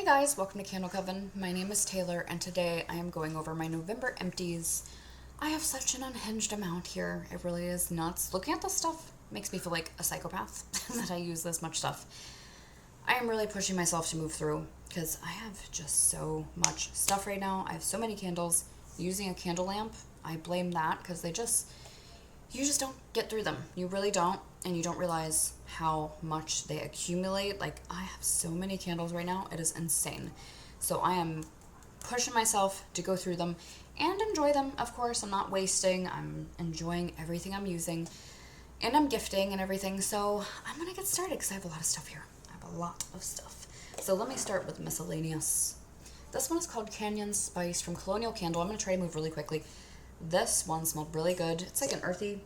guys, welcome to Candle Coven. My name is Taylor, and today I am going over my November empties. I have such an unhinged amount here. It really is nuts. Looking at this stuff makes me feel like a psychopath that I use this much stuff. I am really pushing myself to move through because I have just so much stuff right now. I have so many candles. Using a candle lamp, I blame that because you just don't get through them. You really don't, and you don't realize how much they accumulate. Like, I have so many candles right now. It is insane. So I am pushing myself to go through them and enjoy them, of course. I'm not wasting. I'm enjoying everything I'm using, and I'm gifting and everything. So I'm going to get started because I have a lot of stuff here. I have a lot of stuff. So let me start with miscellaneous. This one is called Canyon Spice from Colonial Candle. I'm going to try to move really quickly. This one smelled really good. It's like an earthy,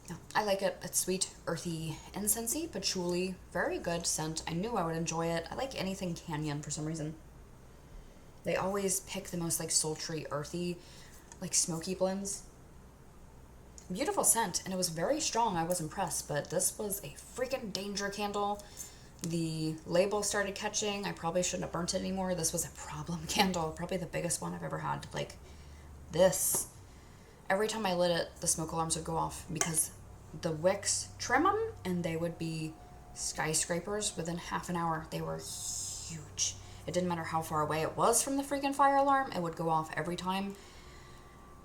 yeah, I like it. It's sweet, earthy, incensey, patchouli. Very good scent. I knew I would enjoy it. I like anything Canyon for some reason. They always pick the most like sultry, earthy, like smoky blends. Beautiful scent, and it was very strong. I was impressed, but this was a freaking danger candle. The label started catching. I probably shouldn't have burnt it anymore. This was a problem candle. Probably the biggest one I've ever had. Like, this. Every time I lit it, the smoke alarms would go off because the wicks trim them, and they would be skyscrapers within half an hour. They were huge. It didn't matter how far away it was from the freaking fire alarm. It would go off every time.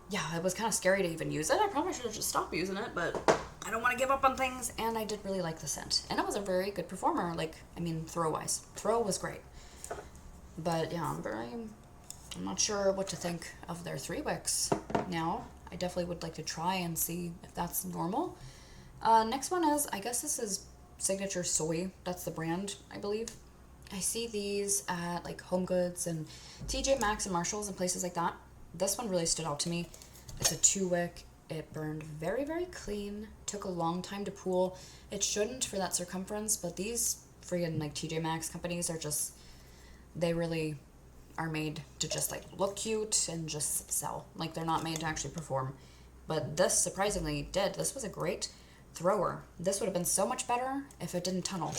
Yeah, it was kind of scary to even use it. I probably should have just stopped using it, but I don't want to give up on things, and I did really like the scent. And it was a very good performer, like, I mean, throw-wise. Throw was great. But, yeah, I'm not sure what to think of their 3 wicks now. I definitely would like to try and see if that's normal. Next one is, I guess this is Signature Soy. That's the brand, I believe. I see these at, like, Home Goods and TJ Maxx and Marshalls and places like that. This one really stood out to me. It's a 2-wick. It burned very, very clean. Took a long time to pool. It shouldn't for that circumference, but these friggin' like TJ Maxx companies are just, they really are made to just like look cute and just sell. Like, they're not made to actually perform. But this surprisingly did. This was a great thrower. This would have been so much better if it didn't tunnel,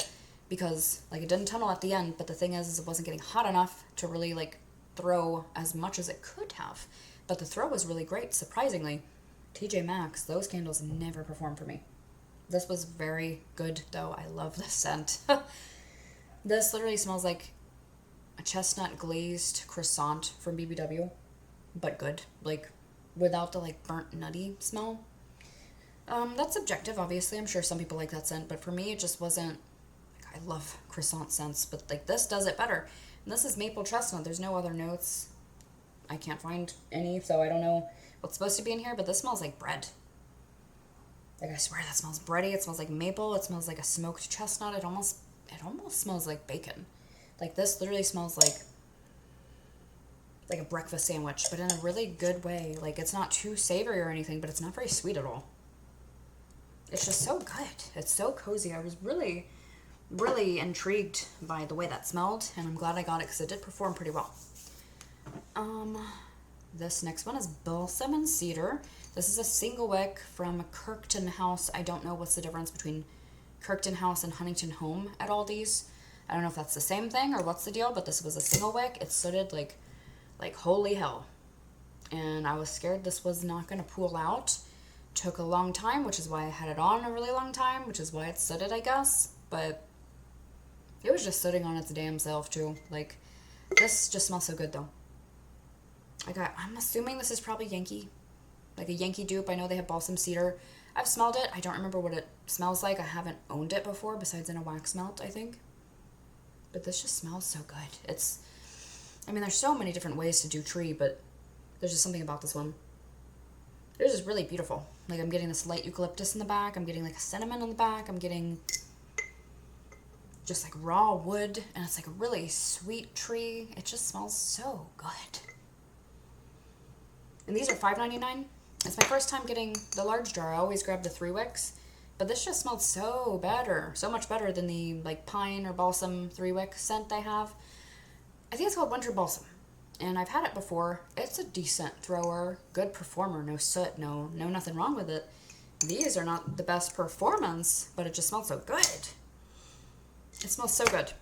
because like it didn't tunnel at the end, but the thing is it wasn't getting hot enough to really like throw as much as it could have. But the throw was really great, surprisingly. TJ Maxx, those candles never perform for me. This was very good, though. I love this scent. This literally smells like a chestnut glazed croissant from BBW, but good. Like, without the, like, burnt nutty smell. That's subjective, obviously. I'm sure some people like that scent, but for me, it just wasn't, like, I love croissant scents, but, like, this does it better. And this is maple chestnut. There's no other notes. I can't find any, so I don't know what's supposed to be in here, but this smells like bread. Like, I swear that smells bready. It smells like maple. It smells like a smoked chestnut. It almost smells like bacon. Like, this literally smells like a breakfast sandwich, but in a really good way. Like, it's not too savory or anything, but it's not very sweet at all. It's just so good. It's so cozy. I was really, really intrigued by the way that smelled, and I'm glad I got it because it did perform pretty well. This next one is Balsam and Cedar. This is a single wick from Kirkton House. I don't know what's the difference between Kirkton House and Huntington Home at Aldi's. I don't know if that's the same thing or what's the deal, but this was a single wick. It sootted like holy hell. And I was scared this was not going to pool out. Took a long time, which is why I had it on a really long time, which is why it sooted, I guess. But it was just sitting on its damn self, too. Like, this just smells so good, though. I'm assuming this is probably Yankee. Like a Yankee dupe. I know they have balsam cedar. I've smelled it. I don't remember what it smells like. I haven't owned it before, besides in a wax melt, I think. But this just smells so good. There's so many different ways to do tree, but there's just something about this one. It's just really beautiful. Like, I'm getting this light eucalyptus in the back. I'm getting like a cinnamon in the back. I'm getting just like raw wood, and it's like a really sweet tree. It just smells so good. And these are $5.99. It's my first time getting the large jar. I always grab the 3 wicks. But this just smelled so much better than the like pine or balsam 3-wick scent they have. I think it's called Winter Balsam. And I've had it before. It's a decent thrower, good performer, no soot, no nothing wrong with it. These are not the best performance, but it just smells so good. It smells so good.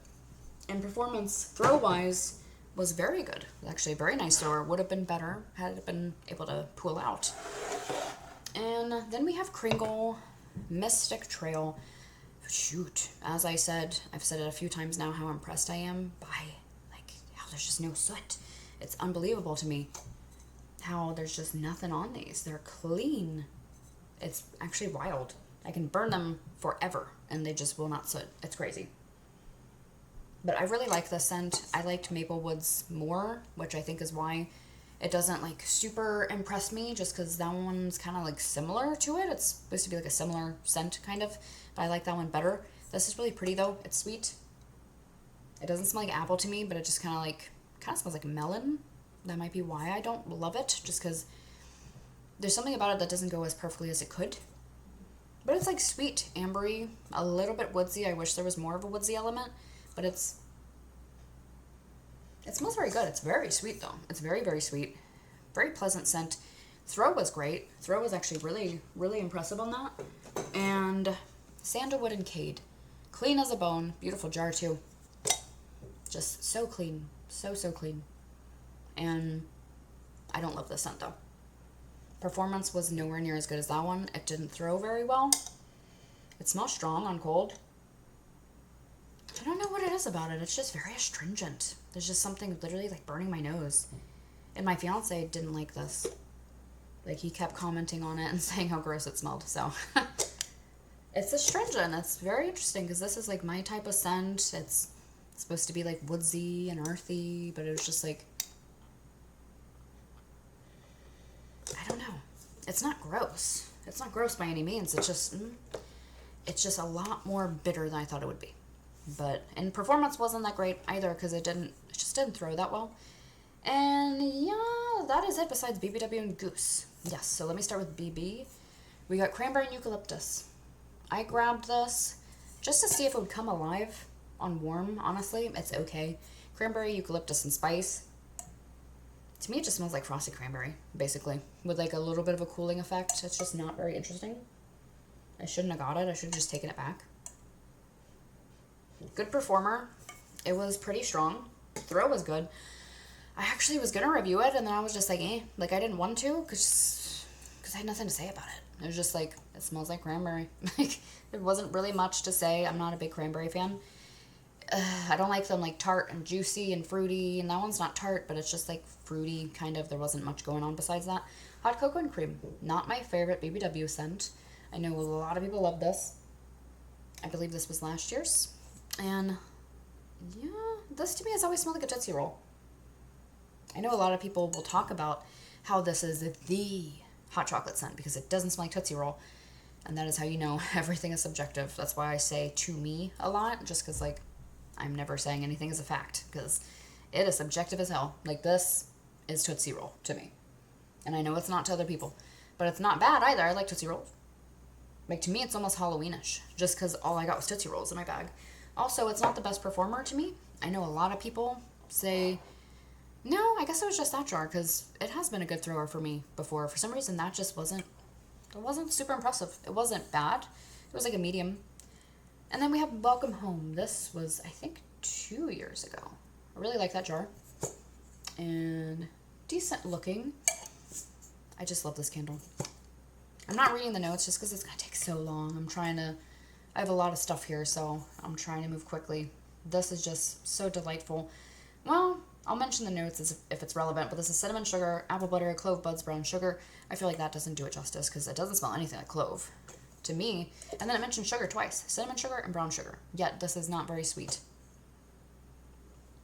And performance, throw-wise, was very good. Actually, a very nice thrower. Would have been better had it been able to pull out. And then we have Kringle, Mystic Trail. Shoot, as I said, I've said it a few times now how impressed I am by, like, how there's just no soot. It's unbelievable to me how there's just nothing on these. They're clean. It's actually wild. I can burn them forever and they just will not soot. It's crazy. But I really like this scent. I liked Maple Woods more, which I think is why it doesn't like super impress me, just because that one's kind of like similar to it. It's supposed to be like a similar scent kind of, but I like that one better. This is really pretty though. It's sweet. It doesn't smell like apple to me, but it just kind of smells like melon. That might be why I don't love it, just because there's something about it that doesn't go as perfectly as it could. But it's like sweet, ambery, a little bit woodsy. I wish there was more of a woodsy element, but it smells very good. It's very sweet though. It's very, very sweet. Very pleasant scent. Throw was great. Throw was actually really, really impressive on that. And Sandalwood and Cade. Clean as a bone. Beautiful jar too. Just so clean. So, so clean. And I don't love this scent though. Performance was nowhere near as good as that one. It didn't throw very well. It smells strong on cold. I don't know what it is about it. It's just very astringent. There's just something literally like burning my nose. And my fiance didn't like this. Like he kept commenting on it and saying how gross it smelled. So it's astringent. It's very interesting because this is like my type of scent. It's supposed to be like woodsy and earthy, but it was just like, I don't know. It's not gross. It's not gross by any means. It's just a lot more bitter than I thought it would be. And performance wasn't that great either because it just didn't throw that well. And yeah, that is it besides BBW and Goose. Yes, so let me start with BB. We got Cranberry and Eucalyptus. I grabbed this just to see if it would come alive on warm, honestly. It's okay. Cranberry, Eucalyptus, and Spice. To me, it just smells like frosted cranberry, basically, with like a little bit of a cooling effect. It's just not very interesting. I shouldn't have got it. I should have just taken it back. Good performer. It was pretty strong. Throw was good. I actually was going to review it, and then I was just like, eh. Like, I didn't want to, because I had nothing to say about it. It was just like, it smells like cranberry. Like, there wasn't really much to say. I'm not a big cranberry fan. I don't like them, like, tart and juicy and fruity, and that one's not tart, but it's just, like, fruity, kind of. There wasn't much going on besides that. Hot Cocoa and Cream. Not my favorite BBW scent. I know a lot of people love this. I believe this was last year's. And yeah, this to me has always smelled like a Tootsie Roll. I know a lot of people will talk about how this is the hot chocolate scent because it doesn't smell like Tootsie Roll. And that is how you know everything is subjective. That's why I say to me a lot, just because, like, I'm never saying anything as a fact because it is subjective as hell. Like, this is Tootsie Roll to me. And I know it's not to other people, but it's not bad either. I like Tootsie Rolls. Like, to me, it's almost Halloweenish just because all I got was Tootsie Rolls in my bag. Also, it's not the best performer to me. I know a lot of people say, no, I guess it was just that jar because it has been a good thrower for me before. For some reason, that just wasn't super impressive. It wasn't bad. It was like a medium. And then we have Welcome Home. This was, I think, 2 years ago. I really like that jar. And decent looking. I just love this candle. I'm not reading the notes just because it's going to take so long. I have a lot of stuff here, so I'm trying to move quickly. This is just so delightful. Well, I'll mention the notes as if it's relevant, but this is cinnamon sugar, apple butter, clove buds, brown sugar. I feel like that doesn't do it justice because it doesn't smell anything like clove to me. And then it mentioned sugar twice. Cinnamon sugar and brown sugar. Yet this is not very sweet.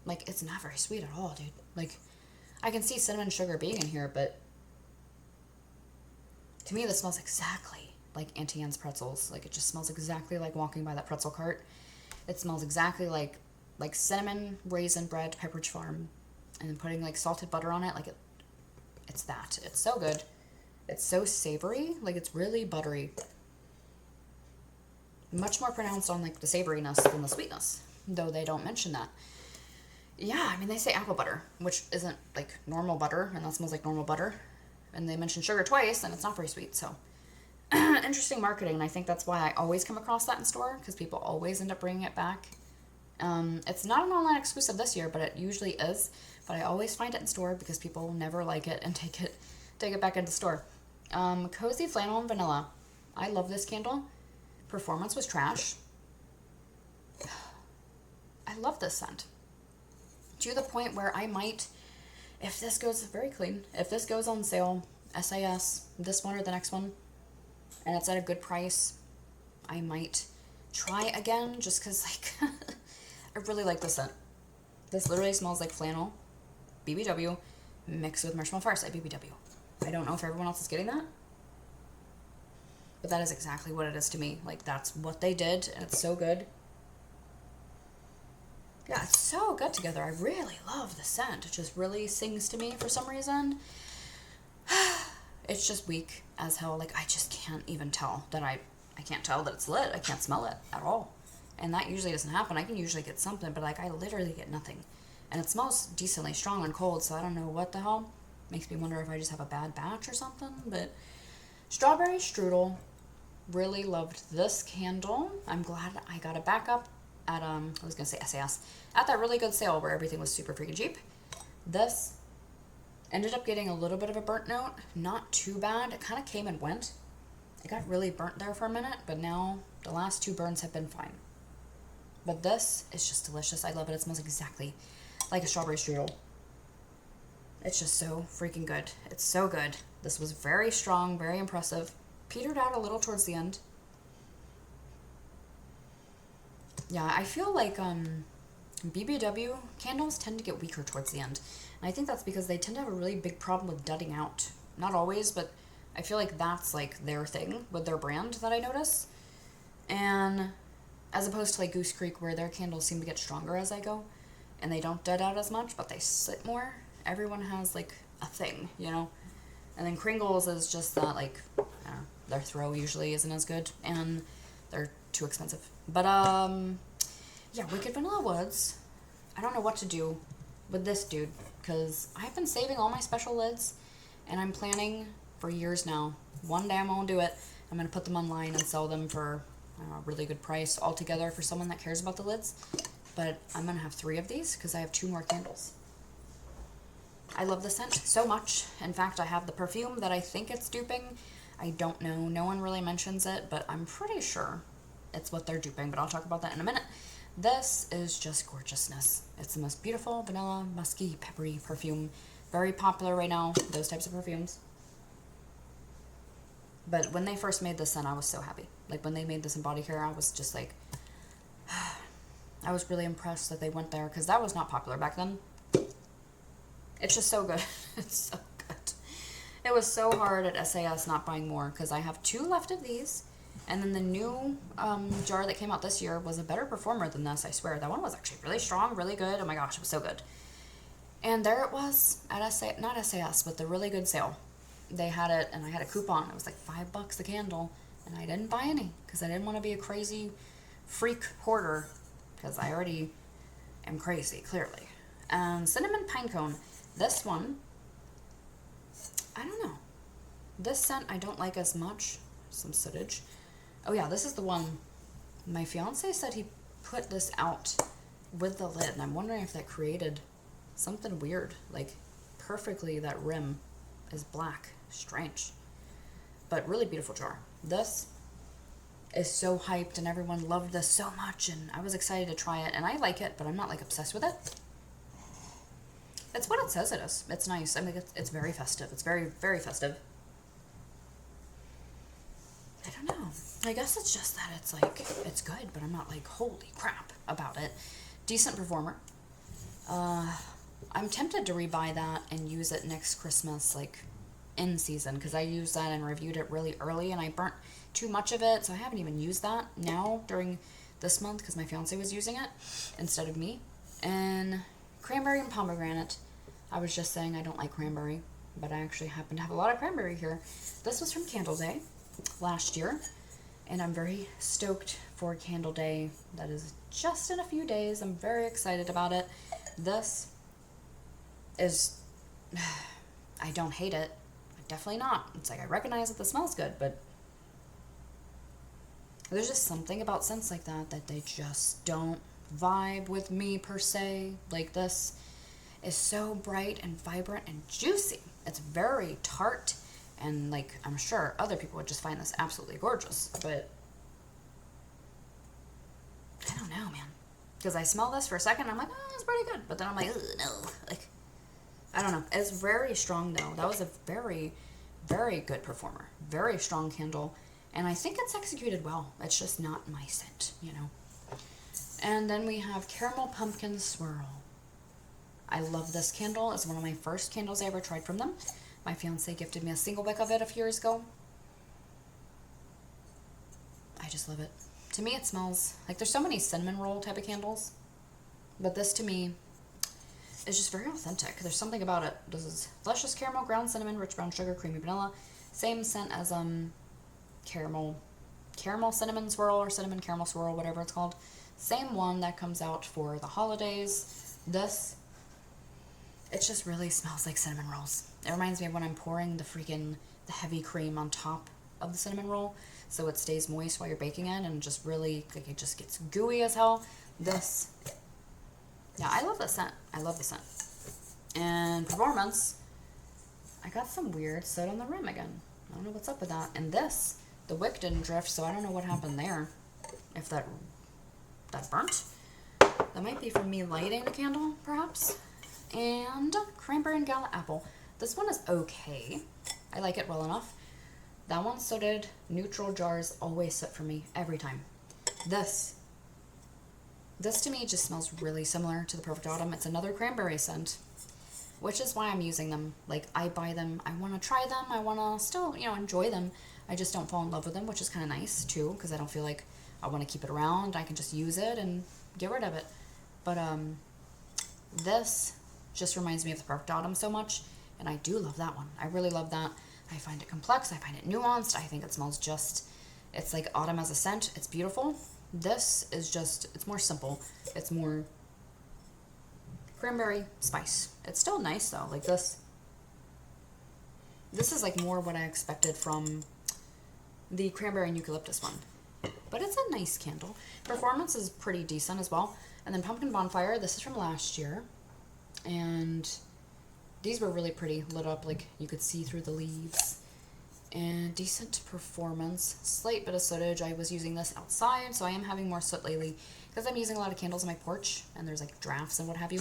Like, it's not very sweet at all, dude. Like, I can see cinnamon sugar being in here, but to me this smells exactly like Auntie Anne's pretzels. Like, it just smells exactly like walking by that pretzel cart. It smells exactly like cinnamon, raisin bread, Pepperidge Farm, and then putting like salted butter on it. Like, it's that. It's so good. It's so savory. Like, it's really buttery. Much more pronounced on like the savoriness than the sweetness, though they don't mention that. Yeah, I mean, they say apple butter, which isn't like normal butter, and that smells like normal butter. And they mention sugar twice, and it's not very sweet, so interesting marketing, and I think that's why I always come across that in store, because people always end up bringing it back. It's not an online exclusive this year, but it usually is. But I always find it in store because people never like it and take it back into store. Cozy Flannel and Vanilla. I love this candle. Performance was trash. I love this scent. To the point where I might, if this goes very clean, if this goes on sale, SAS, this one or the next one, and it's at a good price, I might try again just because, like, I really like this scent. This literally smells like flannel, BBW, mixed with Marshmallow Fireside BBW. I don't know if everyone else is getting that, but that is exactly what it is to me. Like, that's what they did, and it's so good. Yeah, it's so good together. I really love the scent. It just really sings to me for some reason. It's just weak as hell. Like, I just can't even tell that I can't tell that it's lit. I can't smell it at all. And that usually doesn't happen. I can usually get something, but, like, I literally get nothing. And it smells decently strong and cold, so I don't know what the hell. Makes me wonder if I just have a bad batch or something. But Strawberry Strudel. Really loved this candle. I'm glad I got a backup at, I was going to say SAS, at that really good sale where everything was super freaking cheap. This ended up getting a little bit of a burnt note. Not too bad. It kind of came and went. It got really burnt there for a minute, but now the last 2 burns have been fine. But this is just delicious. I love it. It smells exactly like a strawberry strudel. It's just so freaking good. It's so good. This was very strong, very impressive. Petered out a little towards the end. Yeah, I feel like BBW candles tend to get weaker towards the end. And I think that's because they tend to have a really big problem with dudding out. Not always, but I feel like that's like their thing with their brand that I notice. And as opposed to like Goose Creek, where their candles seem to get stronger as I go. And they don't dud out as much, but they sit more. Everyone has like a thing, you know? And then Kringle's is just that, like, I don't know, their throw usually isn't as good. And they're too expensive. But, yeah, Wicked Vanilla Woods. I don't know what to do with this dude, because I've been saving all my special lids, and I'm planning for years now. One day I'm going to do it. I'm going to put them online and sell them for, I don't know, a really good price altogether for someone that cares about the lids. But I'm going to have 3 of these, because I have 2 more candles. I love the scent so much. In fact, I have the perfume that I think it's duping. I don't know. No one really mentions it, but I'm pretty sure it's what they're duping, but I'll talk about that in a minute. This is just gorgeousness. It's the most beautiful vanilla, musky, peppery perfume. Very popular right now, those types of perfumes. But when they first made this scent, I was so happy. Like, when they made this in body care, I was just like, I was really impressed that they went there, because that was not popular back then. It's just so good. It's so good. It was so hard at SAS not buying more, because I have 2 left of these. And then the new jar that came out this year was a better performer than this, I swear. That one was actually really strong, really good. Oh my gosh, it was so good. And there it was at not SAS, but the really good sale. They had it, and I had a coupon. It was like $5 a candle, and I didn't buy any because I didn't want to be a crazy freak hoarder, because I already am crazy, clearly. Cinnamon Pinecone. This one, I don't know. This scent I don't like as much. Some sootage. Oh yeah, this is the one. My fiance said he put this out with the lid, and I'm wondering if that created something weird. Like, perfectly that rim is black. Strange. But really beautiful jar. This is so hyped, and everyone loved this so much, and I was excited to try it, and I like it, but I'm not like obsessed with it. It's what it says it is. It's nice. I mean, it's very festive. It's very, very festive. I don't know. I guess it's just that it's like, it's good, but I'm not like, holy crap about it. Decent performer. I'm tempted to rebuy that and use it next Christmas, like in season, because I used that and reviewed it really early, and I burnt too much of it, so I haven't even used that now during this month because my fiance was using it instead of me. And cranberry and pomegranate. I was just saying I don't like cranberry, but I actually happen to have a lot of cranberry here. This was from Candle Day last year, and I'm very stoked for Candle Day. That is just in a few days. I'm very excited about it. This is, I don't hate it. Definitely not. It's like, I recognize that the smells good, but there's just something about scents like that that they just don't vibe with me per se. Like, this is so bright and vibrant and juicy. It's very tart, and like, I'm sure other people would just find this absolutely gorgeous, but I don't know, man. Because I smell this for a second, I'm like, oh, it's pretty good. But then I'm like, ugh, no. Like, I don't know. It's very strong, though. That was a very, very good performer. Very strong candle. And I think it's executed well. It's just not my scent, you know. And then we have Caramel Pumpkin Swirl. I love this candle. It's one of my first candles I ever tried from them. My fiance gifted me a single wick of it a few years ago. I just love it. To me, it smells like there's so many cinnamon roll type of candles, but this to me is just very authentic. There's something about it. This is luscious caramel, ground cinnamon, rich brown sugar, creamy vanilla. Same scent as caramel cinnamon swirl or cinnamon caramel swirl, whatever it's called. Same one that comes out for the holidays. This, it just really smells like cinnamon rolls. It reminds me of when I'm pouring the heavy cream on top of the cinnamon roll, so it stays moist while you're baking it, and just really, like, it just gets gooey as hell. This, yeah, I love this scent. I love the scent. And performance, I got some weird soot on the rim again. I don't know what's up with that. And this, the wick didn't drift, so I don't know what happened there. If that burnt. That might be from me lighting the candle, perhaps. And Cranberry and Gala Apple. This one is okay. I like it well enough. That one so did. Neutral jars always sit for me every time. This to me just smells really similar to the Perfect Autumn. It's another cranberry scent, which is why I'm using them. Like, I buy them, I want to try them, I want to still, you know, enjoy them. I just don't fall in love with them, which is kind of nice too, because I don't feel like I want to keep it around. I can just use it and get rid of it. But this just reminds me of the Perfect Autumn so much, and I do love that one. I really love that. I find it complex. I find it nuanced. I think it smells it's like autumn as a scent. It's beautiful. This is just, it's more simple. It's more cranberry spice. It's still nice though. Like this is like more what I expected from the cranberry and eucalyptus one. But it's a nice candle. Performance is pretty decent as well. And then Pumpkin Bonfire, this is from last year. And these were really pretty, lit up, like you could see through the leaves. And decent performance. Slight bit of sootage. I was using this outside, so I am having more soot lately because I'm using a lot of candles on my porch, and there's like drafts and what have you.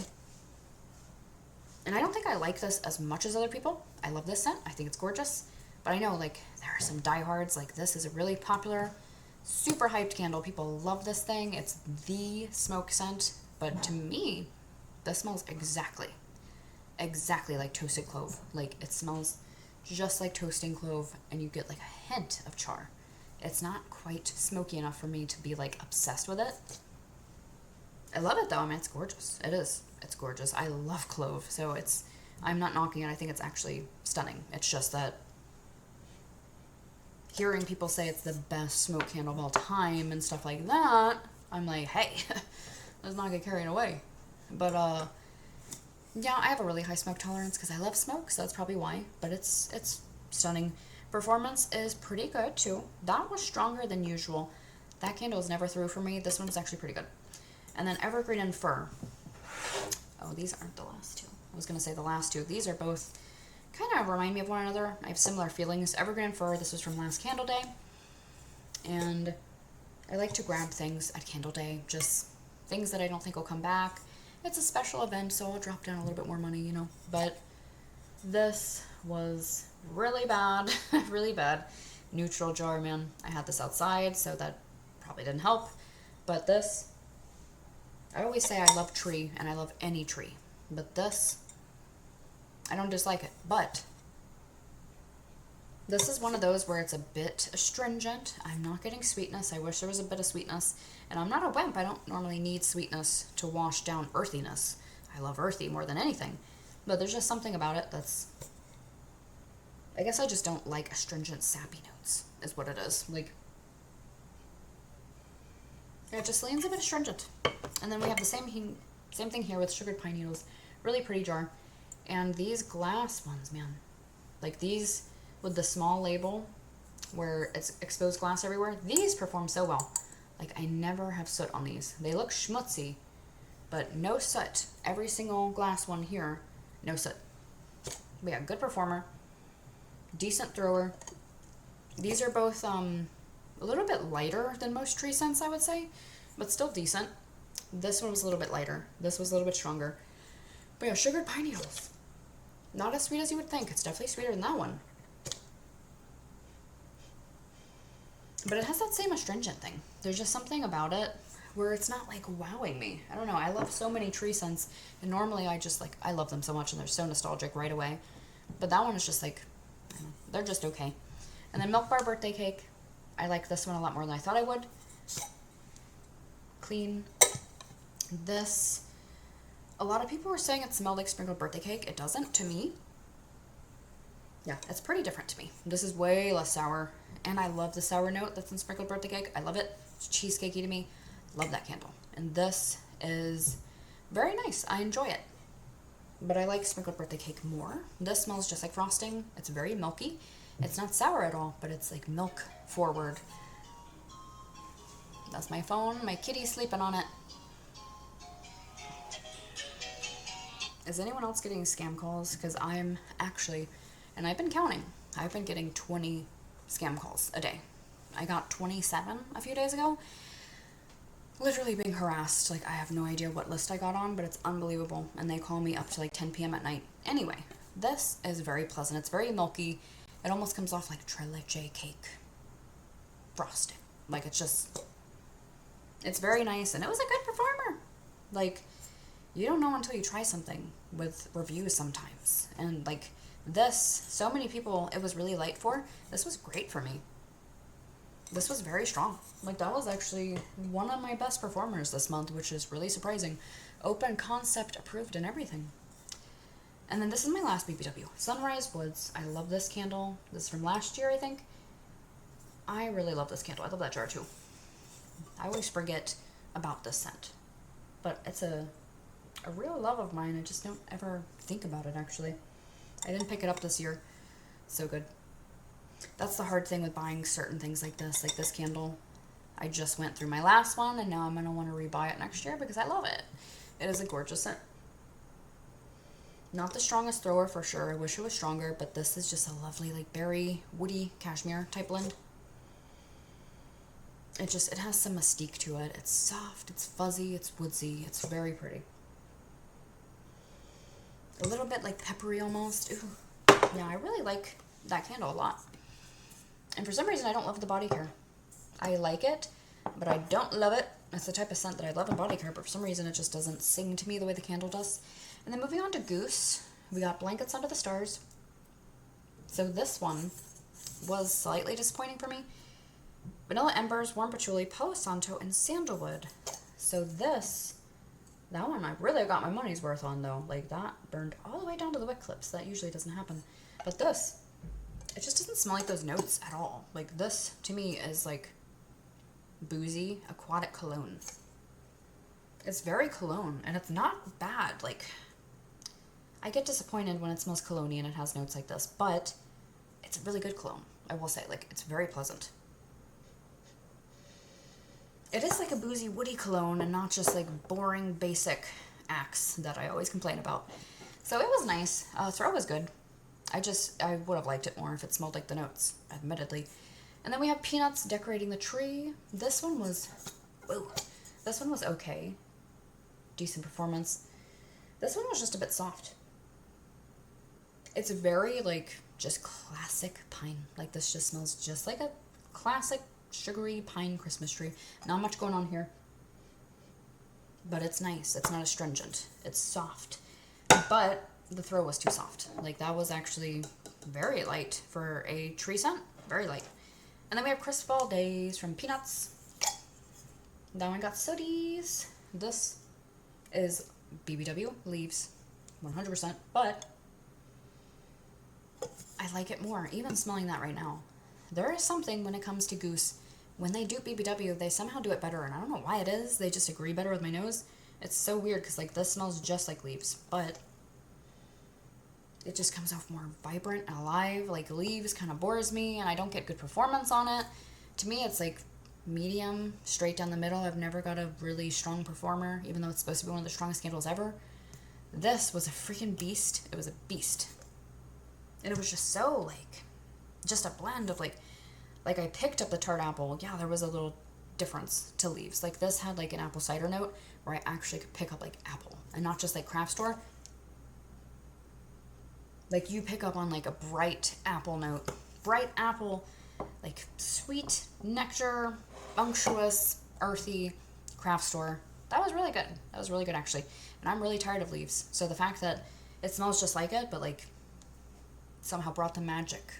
And I don't think I like this as much as other people. I love this scent. I think it's gorgeous. But I know, like, there are some diehards. Like, this is a really popular, super hyped candle. People love this thing. It's the smoke scent. But to me, this smells exactly like toasted clove. Like, it smells just like toasting clove, and you get like a hint of char. It's not quite smoky enough for me to be like obsessed with it. I love it though. I mean, it's gorgeous. It is. It's gorgeous. I love clove, so I'm not knocking it. I think it's actually stunning. It's just that hearing people say it's the best smoke candle of all time and stuff like that, I'm like, hey, let's not get carried away. But yeah, I have a really high smoke tolerance because I love smoke, so that's probably why. But it's stunning. Performance is pretty good too. That was stronger than usual. That candle was never through for me. This one's actually pretty good. And then Evergreen and Fir. Oh, these aren't the last two. I was going to say the last two. These are both kind of remind me of one another. I have similar feelings. Evergreen and Fir, this was from last Candle Day. And I like to grab things at Candle Day. Just things that I don't think will come back. It's a special event, so I'll drop down a little bit more money, you know. But this was really bad. Really bad. Neutral jar, man. I had this outside, so that probably didn't help. But this, I always say I love tree, and I love any tree. But this, I don't dislike it. But this is one of those where it's a bit astringent. I'm not getting sweetness. I wish there was a bit of sweetness. And I'm not a wimp. I don't normally need sweetness to wash down earthiness. I love earthy more than anything. But there's just something about it that's, I guess I just don't like astringent, sappy notes, is what it is. Like, it just leans a bit astringent. And then we have the same thing here with sugared pine needles. Really pretty jar. And these glass ones, man. Like these with the small label where it's exposed glass everywhere. These perform so well. Like, I never have soot on these. They look schmutzy, but no soot. Every single glass one here, no soot. But yeah, good performer. Decent thrower. These are both a little bit lighter than most tree scents, I would say, but still decent. This one was a little bit lighter. This was a little bit stronger. But yeah, sugared pine needles. Not as sweet as you would think. It's definitely sweeter than that one. But it has that same astringent thing. There's just something about it where it's not like wowing me. I don't know. I love so many tree scents, and normally I love them so much and they're so nostalgic right away. But that one is just like, I don't know, they're just okay. And then Milk Bar Birthday Cake. I like this one a lot more than I thought I would. Clean. This, a lot of people were saying it smelled like sprinkled birthday cake. It doesn't to me. Yeah, it's pretty different to me. This is way less sour, and I love the sour note that's in sprinkled birthday cake. I love it. It's cheesecakey to me. Love that candle. And this is very nice. I enjoy it. But I like sprinkled birthday cake more. This smells just like frosting. It's very milky. It's not sour at all, but it's like milk forward. That's my phone. My kitty's sleeping on it. Is anyone else getting scam calls? Because I'm actually, and I've been counting, I've been getting 20 scam calls a day. I got 27 a few days ago. Literally being harassed. Like, I have no idea what list I got on, but it's unbelievable. And they call me up to like 10 p.m. at night. Anyway, this is very pleasant. It's very milky. It almost comes off like tre leche cake frosting. Like, it's very nice. And it was a good performer. Like, you don't know until you try something with reviews sometimes. And like this, so many people it was really light for. This was great for me. This was very strong. Like, that was actually one of my best performers this month, which is really surprising. Open concept approved and everything. And then this is my last BBW. Sunrise Woods. I love this candle. This is from last year, I think. I really love this candle. I love that jar too. I always forget about this scent. But it's a real love of mine. I just don't ever think about it, actually. I didn't pick it up this year. So good. That's the hard thing with buying certain things like this candle. I just went through my last one, and now I'm going to want to rebuy it next year because I love it. It is a gorgeous scent. Not the strongest thrower for sure. I wish it was stronger, but this is just a lovely, like, berry, woody, cashmere type blend. It has some mystique to it. It's soft, it's fuzzy, it's woodsy, it's very pretty. A little bit like peppery almost. Ooh. Yeah, I really like that candle a lot. And for some reason, I don't love the body care. I like it, but I don't love it. It's the type of scent that I love in body care, but for some reason, it just doesn't sing to me the way the candle does. And then moving on to Goose, we got Blankets Under the Stars. So this one was slightly disappointing for me. Vanilla Embers, Warm Patchouli, Palo Santo, and Sandalwood. So that one I really got my money's worth on, though. Like, that burned all the way down to the wick clips. That usually doesn't happen. But this, it just doesn't smell like those notes at all. Like, this, to me, is like boozy, aquatic cologne. It's very cologne, and it's not bad. Like, I get disappointed when it smells cologne-y and it has notes like this, but it's a really good cologne, I will say. Like, it's very pleasant. It is like a boozy, woody cologne and not just like boring, basic Axe that I always complain about. So it was nice. Throw was good. I would have liked it more if it smelled like the notes, admittedly. And then we have Peanuts Decorating the Tree. This one was okay. Decent performance. This one was just a bit soft. It's very, like, just classic pine. Like, this just smells just like a classic sugary pine Christmas tree. Not much going on here. But it's nice. It's not astringent. It's soft. But the throw was too soft. Like, that was actually very light for a tree scent. Very light. And then we have Crystal Days from Peanuts. That one got sooties. This is BBW Leaves. 100%. But I like it more. Even smelling that right now. There is something when it comes to Goose. When they do BBW, they somehow do it better. And I don't know why it is. They just agree better with my nose. It's so weird because, like, this smells just like Leaves. But it just comes off more vibrant and alive. Like, Leaves kind of bores me and I don't get good performance on it. To me, it's like medium, straight down the middle. I've never got a really strong performer, even though it's supposed to be one of the strongest candles ever. This was a freaking beast. It was a beast. And it was just so, like, just a blend of, like I picked up the tart apple. Yeah, there was a little difference to leaves. Like, this had, like, an apple cider note where I actually could pick up, like, apple. And not just, like, craft store. Like, you pick up on, like, a bright apple note. Bright apple, like, sweet, nectar, unctuous, earthy, craft store. That was really good. That was really good, actually. And I'm really tired of leaves. So the fact that it smells just like it, but, like, somehow brought the magic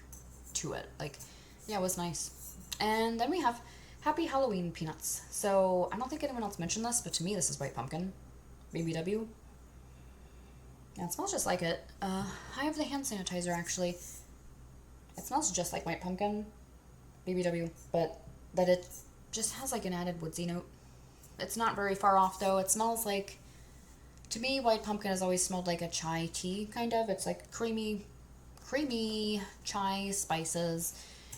to it. Like, yeah, it was nice. And then we have Happy Halloween Peanuts. So I don't think anyone else mentioned this, but to me this is white pumpkin. BBW. Yeah, it smells just like it. I have the hand sanitizer, actually. It smells just like white pumpkin. BBW. But that it just has like an added woodsy note. It's not very far off, though. It smells like... To me, white pumpkin has always smelled like a chai tea, kind of. It's like creamy chai spices,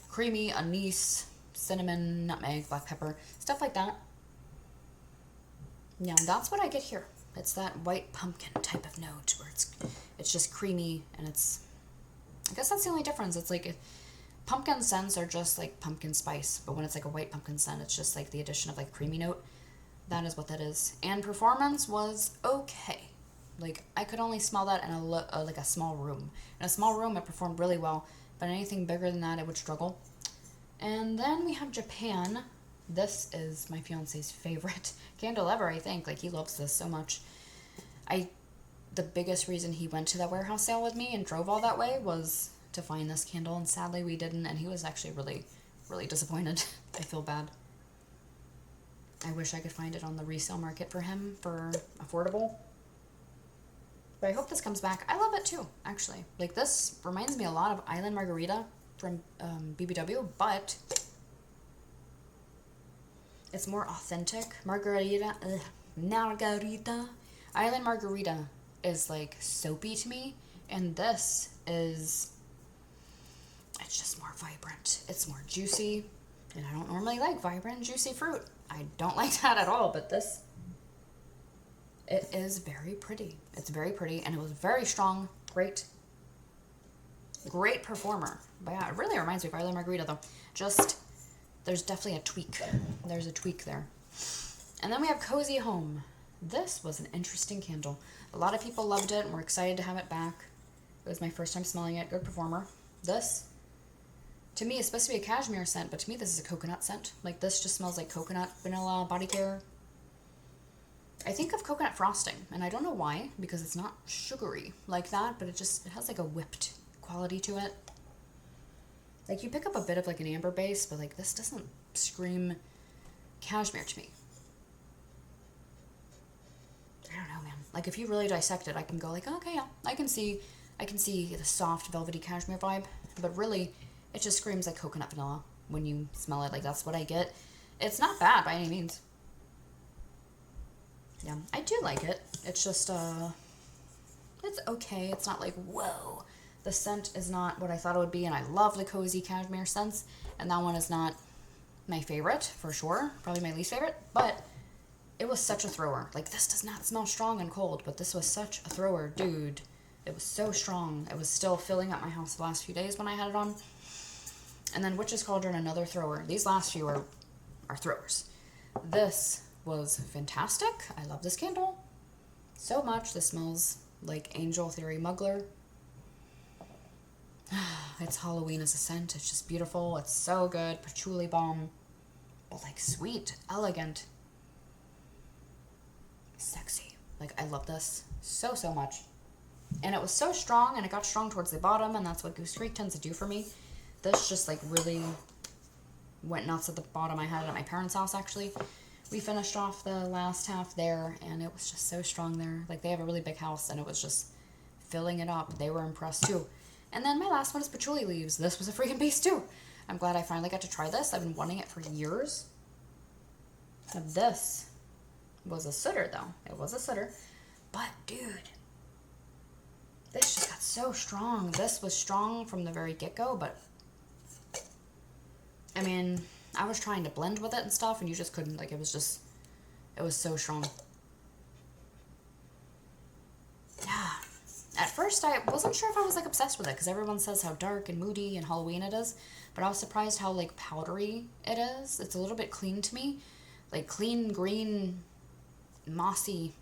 creamy anise, cinnamon, nutmeg, black pepper, stuff like that. Yeah, that's what I get here. It's that white pumpkin type of note where it's just creamy, and it's... I guess that's the only difference. It's like... Pumpkin scents are just like pumpkin spice, but when it's like a white pumpkin scent, it's just like the addition of like creamy note. That is what that is. And performance was okay. Like, I could only smell that in like a small room. In a small room, it performed really well, but anything bigger than that, it would struggle. And then we have Japan. This is my fiance's favorite candle ever, I think. Like, he loves this so much. The biggest reason he went to that warehouse sale with me and drove all that way was to find this candle, and sadly we didn't, and he was actually really, really disappointed. I feel bad. I wish I could find it on the resale market for him for affordable. But I hope this comes back. I love it too, actually. Like, this reminds me a lot of Island Margarita from BBW, but it's more authentic. Margarita. Island Margarita is like soapy to me, and this is... It's just more vibrant. It's more juicy, and I don't normally like vibrant, juicy fruit. I don't like that at all, but this... It is very pretty. It's very pretty, and it was very strong. Great performer. But yeah, it really reminds me of Island Margarita, though. Just, there's definitely a tweak. There's a tweak there. And then we have Cozy Home. This was an interesting candle. A lot of people loved it, and we're excited to have it back. It was my first time smelling it. Good performer. This, to me, is supposed to be a cashmere scent, but to me, this is a coconut scent. Like, this just smells like coconut, vanilla, body care. I think of coconut frosting, and I don't know why, because it's not sugary like that, but it has like a whipped quality to it. Like, you pick up a bit of like an amber base, but like, this doesn't scream cashmere to me. I don't know, man. Like, if you really dissect it, I can go like, okay, yeah, I can see the soft velvety cashmere vibe, but really, it just screams like coconut vanilla when you smell it. Like, that's what I get. It's not bad by any means. Yeah, I do like it. It's just, it's okay. It's not like, whoa. The scent is not what I thought it would be, and I love the cozy cashmere scents, and that one is not my favorite, for sure. Probably my least favorite, but it was such a thrower. Like, this does not smell strong and cold, but this was such a thrower, dude. It was so strong. It was still filling up my house the last few days when I had it on. And then Witch's Cauldron, another thrower. These last few are throwers. This was fantastic. I love this candle so much. This smells like Angel Theory Muggler. It's Halloween as a scent. It's just beautiful. It's so good. Patchouli bomb. But like sweet, elegant, sexy. Like, I love this so much. And it was so strong, and it got strong towards the bottom, and that's what Goose Creek tends to do for me. This just like really went nuts at the bottom. I had it at my parents' house, actually. We finished off the last half there, and it was just so strong there. Like, they have a really big house, and it was just filling it up. They were impressed, too. And then my last one is Patchouli Leaves. This was a freaking beast, too. I'm glad I finally got to try this. I've been wanting it for years. Now, this was a sooter, though. It was a sooter. But, dude, this just got so strong. This was strong from the very get-go, but I mean, I was trying to blend with it and stuff, and you just couldn't. Like, it was so strong. Yeah. At first, I wasn't sure if I was, like, obsessed with it, because everyone says how dark and moody and Halloween it is, but I was surprised how, like, powdery it is. It's a little bit clean to me. Like, clean, green, mossy,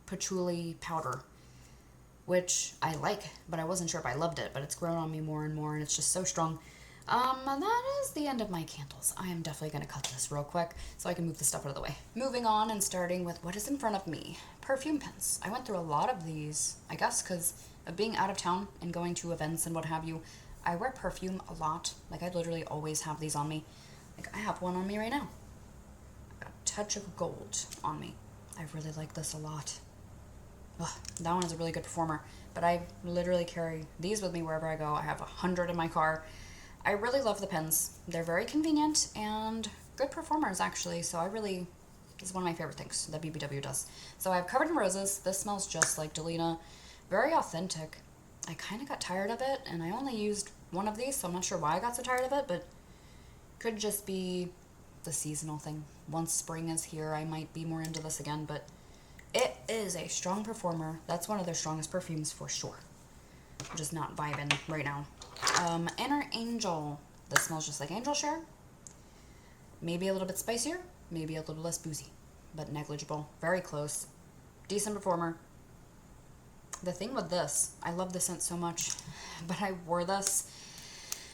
patchouli powder, which I like, but I wasn't sure if I loved it, but it's grown on me more and more, and it's just so strong. And that is the end of my candles. I am definitely going to cut this real quick so I can move the stuff out of the way. Moving on and starting with what is in front of me. Perfume pens. I went through a lot of these, I guess, because of being out of town and going to events and what have you. I wear perfume a lot. Like, I literally always have these on me. Like, I have one on me right now. A touch of gold on me. I really like this a lot. Ugh, that one is a really good performer. But I literally carry these with me wherever I go. I have 100 in my car. I really love the pens. They're very convenient and good performers, actually. So this is one of my favorite things that BBW does. So I have Covered in Roses. This smells just like Delina. Very authentic. I kind of got tired of it, and I only used one of these, so I'm not sure why I got so tired of it, but could just be the seasonal thing. Once spring is here, I might be more into this again, but it is a strong performer. That's one of their strongest perfumes for sure. I'm just not vibing right now. Inner Angel. This smells just like Angel Share. Maybe a little bit spicier, maybe a little less boozy, but negligible. Very close. Decent performer. The thing with this, I love this scent so much, but I wore this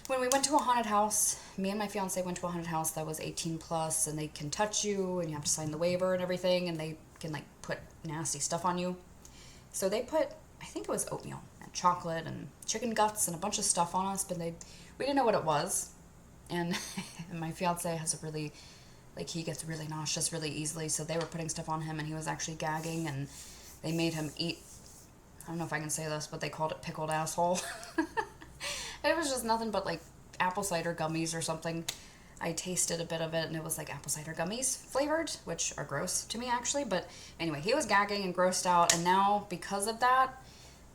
when we went to a haunted house. Me and my fiance went to a haunted house that was 18 plus, and they can touch you, and you have to sign the waiver and everything, and they can, like, put nasty stuff on you. So they put, I think it was oatmeal and chocolate and chicken guts and a bunch of stuff on us, but we didn't know what it was. And my fiance has a really, like, he gets really nauseous really easily, so they were putting stuff on him, and he was actually gagging, and they made him eat, I don't know if I can say this, but they called it pickled asshole. It was just nothing but, like, apple cider gummies or something. I tasted a bit of it, and it was like apple cider gummies flavored, which are gross to me, actually. But anyway, he was gagging and grossed out, and now, because of that,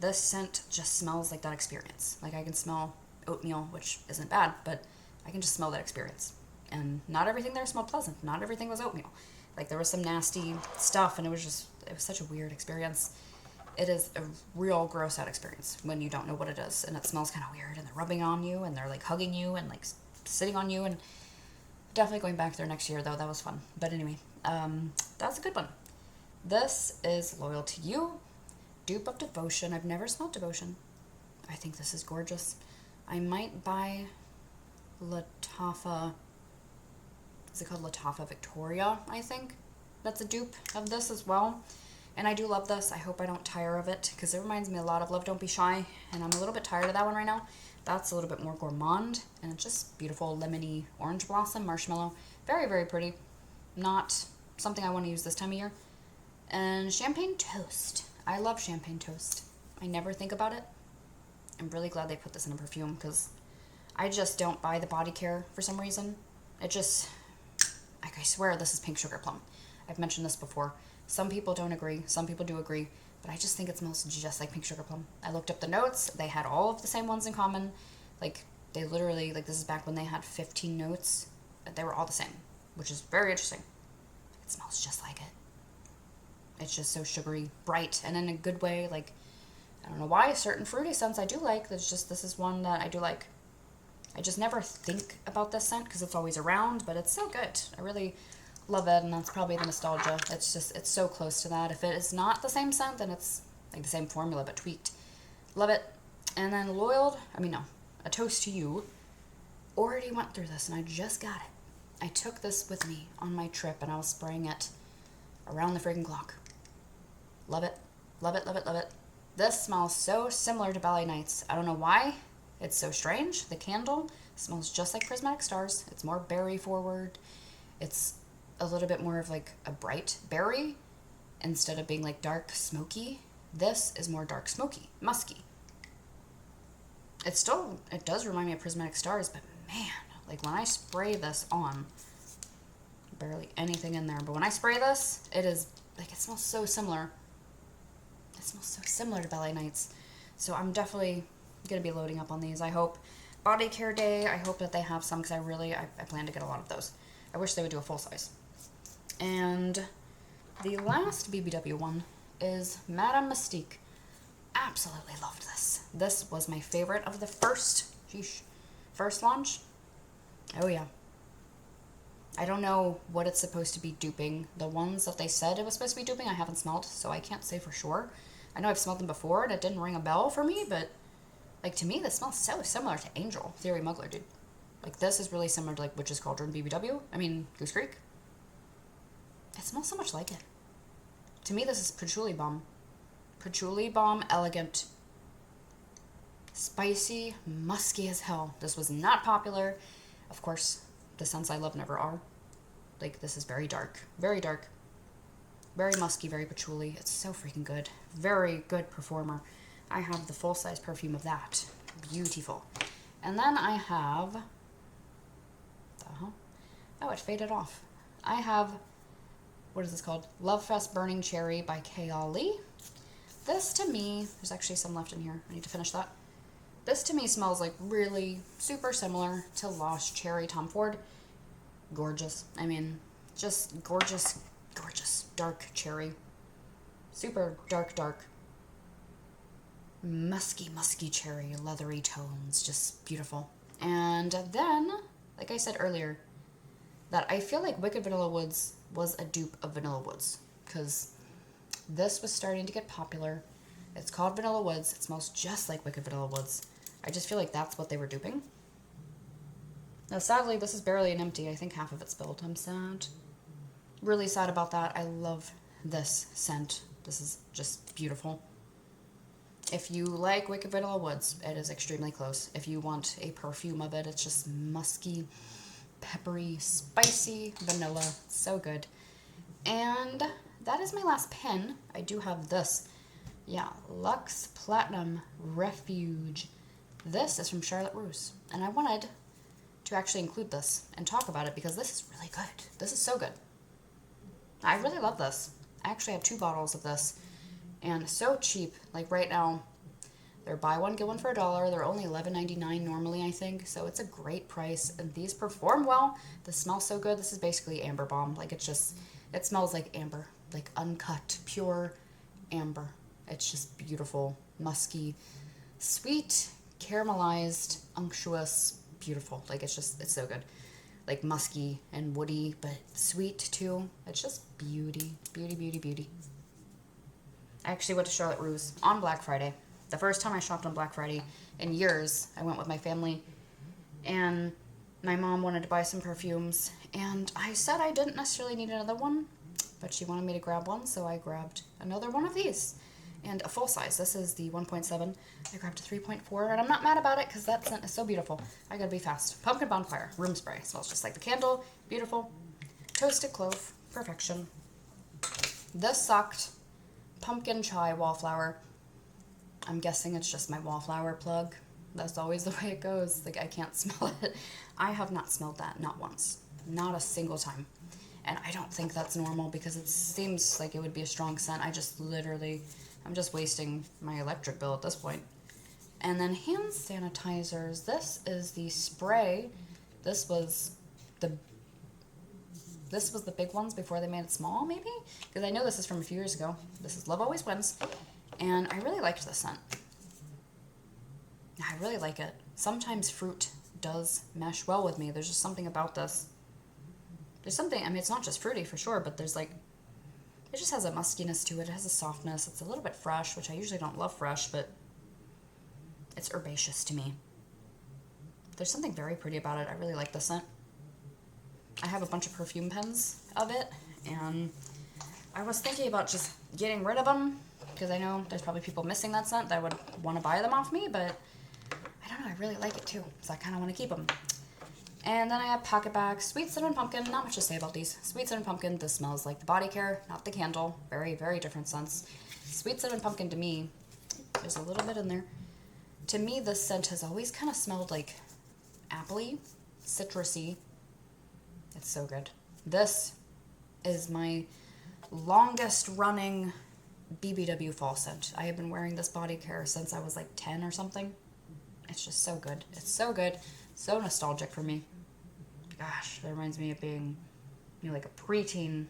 this scent just smells like that experience. Like, I can smell oatmeal, which isn't bad, but I can just smell that experience. And not everything there smelled pleasant. Not everything was oatmeal. Like, there was some nasty stuff, and it was such a weird experience. It is a real gross out experience when you don't know what it is, and it smells kind of weird, and they're rubbing on you, and they're, like, hugging you, and, like, sitting on you, and definitely going back there next year, though. That was fun. But anyway, that's a good one. This is Loyal to You, dupe of Devotion. I've never smelled Devotion. I think this is gorgeous. I might buy Lattafa. Is it called Lattafa Victoria, I think? That's a dupe of this as well. And I do love this. I hope I don't tire of it, because it reminds me a lot of Love Don't Be Shy, and I'm a little bit tired of that one right now. That's a little bit more gourmand, and it's just beautiful, lemony orange blossom, marshmallow. Very, very pretty. Not something I want to use this time of year. And Champagne Toast. I love Champagne Toast. I never think about it. I'm really glad they put this in a perfume, because I just don't buy the body care for some reason. It just, like, I swear this is Pink Sugar Plum. I've mentioned this before. Some people don't agree. Some people do agree. But I just think it smells just like Pink Sugar Plum. I looked up the notes. They had all of the same ones in common. Like, they literally, like, this is back when they had 15 notes. But they were all the same, which is very interesting. It smells just like it. It's just so sugary, bright, and in a good way. Like, I don't know why. Certain fruity scents I do like. This is one that I do like. I just never think about this scent because it's always around, but it's so good. I really love it, and that's probably the nostalgia. It's so close to that. If it is not the same scent, then it's like the same formula but tweaked. Love it. And then A Toast to You. Already went through this, and I just got it. I took this with me on my trip, and I was spraying it around the friggin' clock. Love it. Love it, love it, love it. This smells so similar to Ballet Nights. I don't know why. It's so strange. The candle smells just like Prismatic Stars. It's more berry forward. It's a little bit more of like a bright berry instead of being like dark smoky. This is more dark smoky, musky. It does remind me of Prismatic Stars, but man, like when I spray this on, barely anything in there, but when I spray this, it smells so similar. It smells so similar to Ballet Nights. So I'm definitely going to be loading up on these, I hope. Body Care Day, I hope that they have some, because I plan to get a lot of those. I wish they would do a full size. And the last BBW one is Madame Mystique. Absolutely loved this. This was my favorite of the first launch. Oh yeah. I don't know what it's supposed to be duping. The ones that they said it was supposed to be duping, I haven't smelled, so I can't say for sure. I know I've smelled them before, and it didn't ring a bell for me, but, like, to me, this smells so similar to Angel, Theory Muggler, dude. Like, this is really similar to, like, Witch's Cauldron BBW. I mean, Goose Creek. It smells so much like it. To me, this is Patchouli Bomb. Patchouli Bomb Elegant. Spicy, musky as hell. This was not popular. Of course, the scents I love never are. Like, this is very dark. Very dark. Very musky, very patchouli. It's so freaking good. Very good performer. I have the full-size perfume of that. Beautiful. And then I have... Oh, it faded off. I have... What is this called? Love Fest Burning Cherry by Kayali. This, to me... There's actually some left in here. I need to finish that. This, to me, smells like really super similar to Lost Cherry Tom Ford. Gorgeous. I mean, just gorgeous, gorgeous. Dark cherry. Super dark, dark. Musky, musky cherry. Leathery tones. Just beautiful. And then, like I said earlier, that I feel like Wicked Vanilla Woods was a dupe of Vanilla Woods. Because this was starting to get popular. It's called Vanilla Woods. It smells just like Wicked Vanilla Woods. I just feel like that's what they were duping. Now, sadly, this is barely an empty. I think half of it spilled. I'm sad. Really sad about that. I love this scent. This is just beautiful. If you like Wicked Vanilla Woods, it is extremely close. If you want a perfume of it, it's just musky, peppery, spicy vanilla. So good. And that is my last pen. I do have this. Yeah, Luxe Platinum Refuge. This is from Charlotte Russe, and I wanted to actually include this and talk about it because this is really good. This is so good. I really love this. I actually have 2 bottles of this, and so cheap. Like right now, they're buy one, get one for $1. They're only $11.99 normally, I think, so it's a great price, and these perform well. This smells so good. This is basically Amber Bomb. Like, it's just, it smells like amber, like uncut, pure amber. It's just beautiful, musky, sweet, caramelized, unctuous, beautiful. Like, it's just, it's so good. Like, musky and woody, but sweet, too. It's just beauty. Beauty, beauty, beauty. I actually went to Charlotte Russe on Black Friday. The first time I shopped on Black Friday in years. I went with my family, and my mom wanted to buy some perfumes, and I said I didn't necessarily need another one, but she wanted me to grab one, so I grabbed another one of these. And a full size. This is the 1.7. I grabbed a 3.4, and I'm not mad about it because that scent is so beautiful. I gotta be fast. Pumpkin Bonfire. Room spray. Smells just like the candle. Beautiful. Toasted clove. Perfection. This sucked. Pumpkin chai wallflower. I'm guessing it's just my wallflower plug. That's always the way it goes. Like, I can't smell it. I have not smelled that. Not once. Not a single time. And I don't think that's normal because it seems like it would be a strong scent. I just literally... I'm just wasting my electric bill at this point. And then hand sanitizers. This is the spray. This was the big ones before they made it small, maybe? Because I know this is from a few years ago. This is Love Always Wins. And I really liked this scent. I really like it. Sometimes fruit does mesh well with me. There's just something about this. There's something, I mean, it's not just fruity for sure, but there's like, it just has a muskiness to it. It has a softness. It's a little bit fresh, which I usually don't love fresh, but it's herbaceous to me. There's something very pretty about it. I really like this scent. I have a bunch of perfume pens of it, and I was thinking about just getting rid of them, because I know there's probably people missing that scent that would want to buy them off me, but I don't know, I really like it too, so I kind of want to keep them. And then I have Pocket Bags, Sweet Cinnamon Pumpkin. Not much to say about these. Sweet Cinnamon Pumpkin, this smells like the body care, not the candle. Very, very different scents. Sweet Cinnamon Pumpkin to me, there's a little bit in there. To me, this scent has always kind of smelled like appley, citrusy. It's so good. This is my longest running BBW fall scent. I have been wearing this body care since I was like 10 or something. It's just so good. It's so good. So nostalgic for me. gosh, that reminds me of being, you know, like a preteen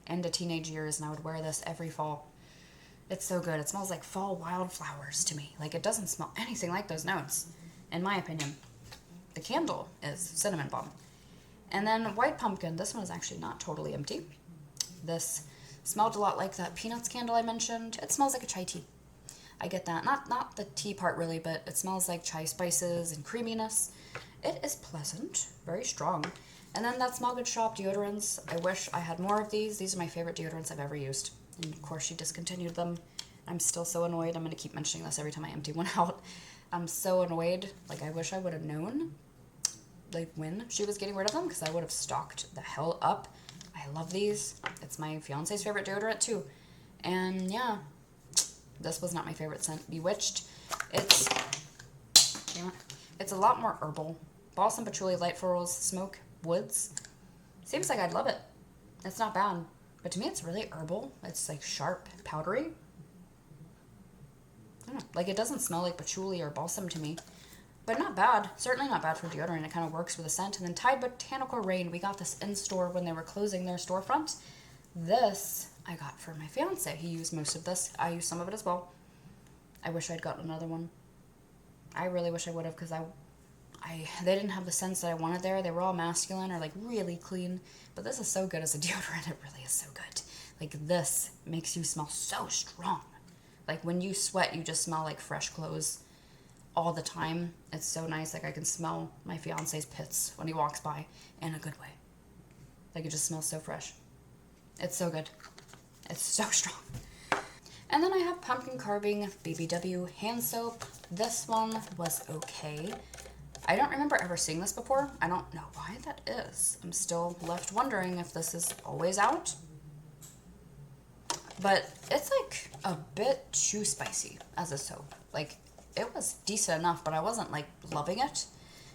into teenage years, and I would wear this every fall. It's so good. It smells like fall wildflowers to me. Like, it doesn't smell anything like those notes, in my opinion. The candle is cinnamon balm. And then white pumpkin. This one is actually not totally empty. This smelled a lot like that peanuts candle I mentioned. It smells like a chai tea. I get that. Not the tea part really, but it smells like chai spices and creaminess. It is pleasant, very strong. And then that Smell Good Shop deodorants. I wish I had more of these. These are my favorite deodorants I've ever used. And of course she discontinued them. I'm still so annoyed. I'm going to keep mentioning this every time I empty one out. I'm so annoyed. Like, I wish I would have known, like, when she was getting rid of them, because I would have stocked the hell up. I love these. It's my fiance's favorite deodorant too. And yeah, this was not my favorite scent. Bewitched. It's a lot more herbal. Balsam, patchouli, light florals, smoke, woods. Seems like I'd love it. It's not bad. But to me, it's really herbal. It's like sharp, powdery. I don't know. Like, it doesn't smell like patchouli or balsam to me. But not bad. Certainly not bad for deodorant. It kind of works with a scent. And then Tide Botanical Rain. We got this in store when they were closing their storefront. This I got for my fiance. He used most of this. I used some of it as well. I wish I'd gotten another one. I really wish I would have, because they didn't have the scents that I wanted there. They were all masculine or like really clean. But this is so good as a deodorant. It really is so good. Like, this makes you smell so strong. Like, when you sweat, you just smell like fresh clothes all the time. It's so nice. Like, I can smell my fiance's pits when he walks by in a good way. Like, it just smells so fresh. It's so good. It's so strong. And then I have Pumpkin Carving BBW hand soap. This one was okay. I don't remember ever seeing this before. I don't know why that is. I'm still left wondering if this is always out. But it's like a bit too spicy as a soap. Like, it was decent enough, but I wasn't like loving it.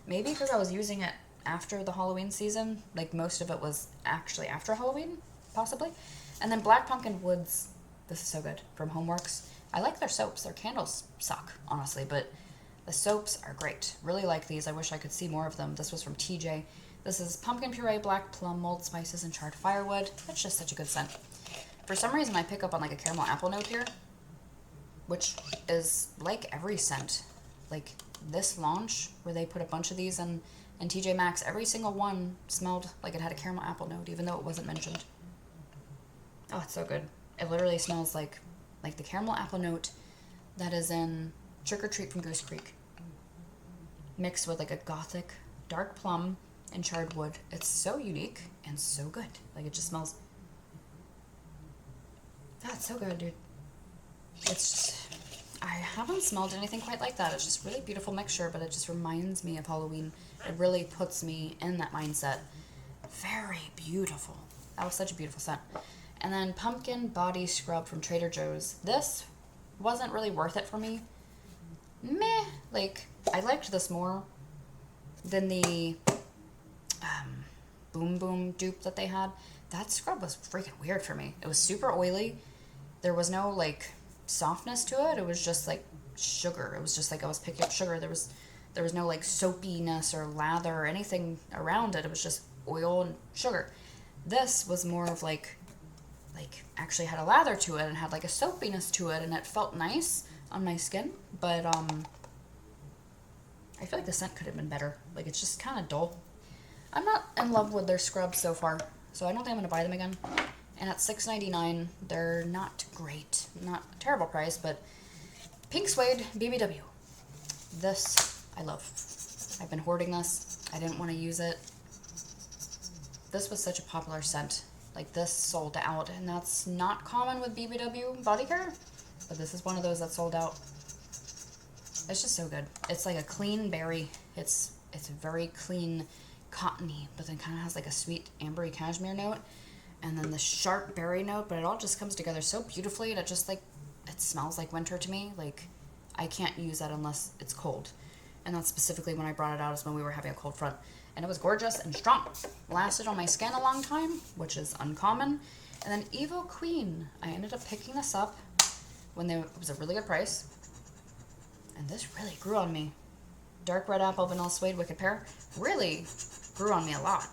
Maybe because I was using it after the Halloween season. Like, most of it was actually after Halloween, possibly. And then Black Pumpkin Woods. This is so good, from Homeworks. I like their soaps. Their candles suck, honestly, but the soaps are great. Really like these. I wish I could see more of them. This was from TJ. This is pumpkin puree, black plum, mulled spices, and charred firewood. It's just such a good scent. For some reason, I pick up on like a caramel apple note here, which is like every scent. Like this launch, where they put a bunch of these in TJ Maxx, every single one smelled like it had a caramel apple note, even though it wasn't mentioned. Oh, it's so good. It literally smells like the caramel apple note that is in Trick or Treat from Goose Creek, mixed with like a gothic dark plum and charred wood. It's so unique and so good. Like, it just smells. Oh, it's so good, dude. It's just, I haven't smelled anything quite like that. It's just really beautiful mixture, but it just reminds me of Halloween. It really puts me in that mindset. Very beautiful. That was such a beautiful scent. And then Pumpkin Body Scrub from Trader Joe's. This wasn't really worth it for me. Meh. Like, I liked this more than the Boom Boom dupe that they had. That scrub was freaking weird for me. It was super oily. There was no, like, softness to it. It was just, like, sugar. It was just like I was picking up sugar. There was no, like, soapiness or lather or anything around it. It was just oil and sugar. This was more of, like actually had a lather to it and had, like, a soapiness to it, and it felt nice on my skin. But, I feel like the scent could have been better. Like, it's just kind of dull. I'm not in love with their scrubs so far, so I don't think I'm going to buy them again. And at $6.99, they're not great. Not a terrible price, but Pink Suede BBW. This, I love. I've been hoarding this. I didn't want to use it. This was such a popular scent. Like, this sold out, and that's not common with BBW body care, but this is one of those that sold out. It's just so good. It's like a clean berry. It's very clean, cottony, but then kind of has like a sweet ambery cashmere note, and then the sharp berry note, but it all just comes together so beautifully, and it just, like, it smells like winter to me. Like, I can't use that unless it's cold, and that's specifically when I brought it out, is when we were having a cold front, and it was gorgeous and strong. Lasted on my skin a long time, which is uncommon. And then Evo Queen, I ended up picking this up when it was a really good price, and this really grew on me. Dark red apple, vanilla suede, wicked pear really grew on me a lot.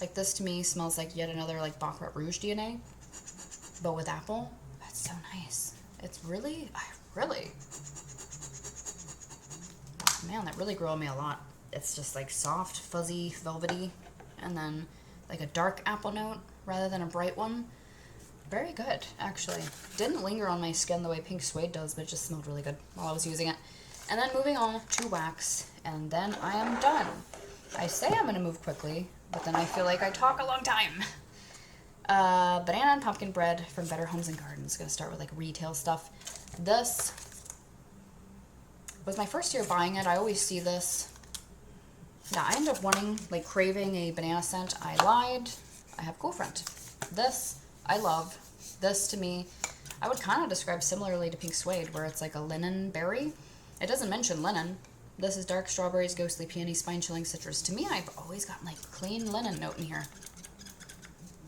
Like this to me smells like yet another like Baccarat Rouge DNA, but with apple. That's so nice. It's really, oh man, that really grew on me a lot. It's just like soft, fuzzy, velvety, and then like a dark apple note rather than a bright one. Very good, actually. Didn't linger on my skin the way pink suede does, but it just smelled really good while I was using it. And then moving on to wax, and then I am done. I say I'm going to move quickly, but then I feel like I talk a long time. Banana and pumpkin bread from Better Homes and Gardens. Going to start with like retail stuff. This was my first year buying it. I always see this. Now, I end up wanting, like, craving a banana scent. I lied. I have Cool Friend. This, I love. This, to me, I would kind of describe similarly to pink suede, where it's like a linen berry. It doesn't mention linen. This is dark strawberries, ghostly peony, spine-chilling citrus. To me, I've always gotten, like, clean linen note in here.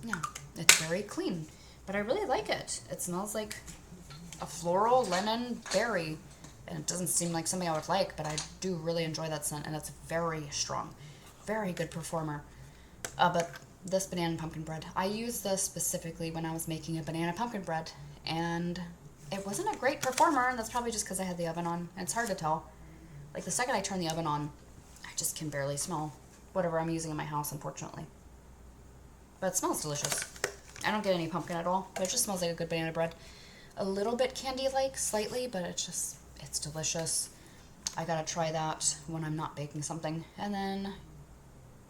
Yeah, it's very clean, but I really like it. It smells like a floral linen berry, and it doesn't seem like something I would like, but I do really enjoy that scent, and it's very strong. Very good performer. But this banana and pumpkin bread, I used this specifically when I was making a banana pumpkin bread, and it wasn't a great performer, and that's probably just because I had the oven on. And it's hard to tell. Like, the second I turn the oven on, I just can barely smell whatever I'm using in my house, unfortunately. But it smells delicious. I don't get any pumpkin at all, but it just smells like a good banana bread. A little bit candy-like, slightly, but it's delicious. I gotta try that when I'm not baking something. And then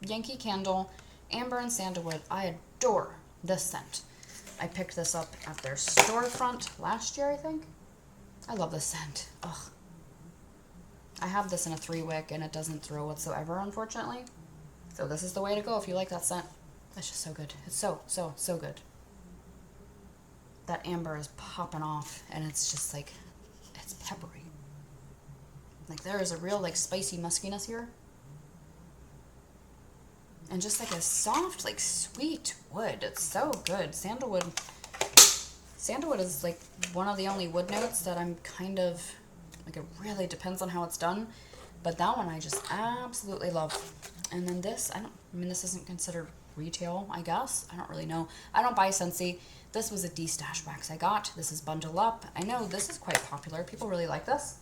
Yankee Candle, Amber and Sandalwood. I adore this scent. I picked this up at their storefront last year, I think. I love this scent. Ugh. I have this in a 3-wick, and it doesn't throw whatsoever, unfortunately. So this is the way to go if you like that scent. It's just so good. It's so good. That amber is popping off, and it's just like, it's peppery. Like, there is a real, like, spicy muskiness here. And just like a soft, like, sweet wood. It's so good. Sandalwood is like one of the only wood notes that I'm kind of, like, it really depends on how it's done. But that one I just absolutely love. And then this, this isn't considered retail, I guess. I don't really know. I don't buy Scentsy. This was a D-stash wax I got. This is Bundle Up. I know this is quite popular. People really like this.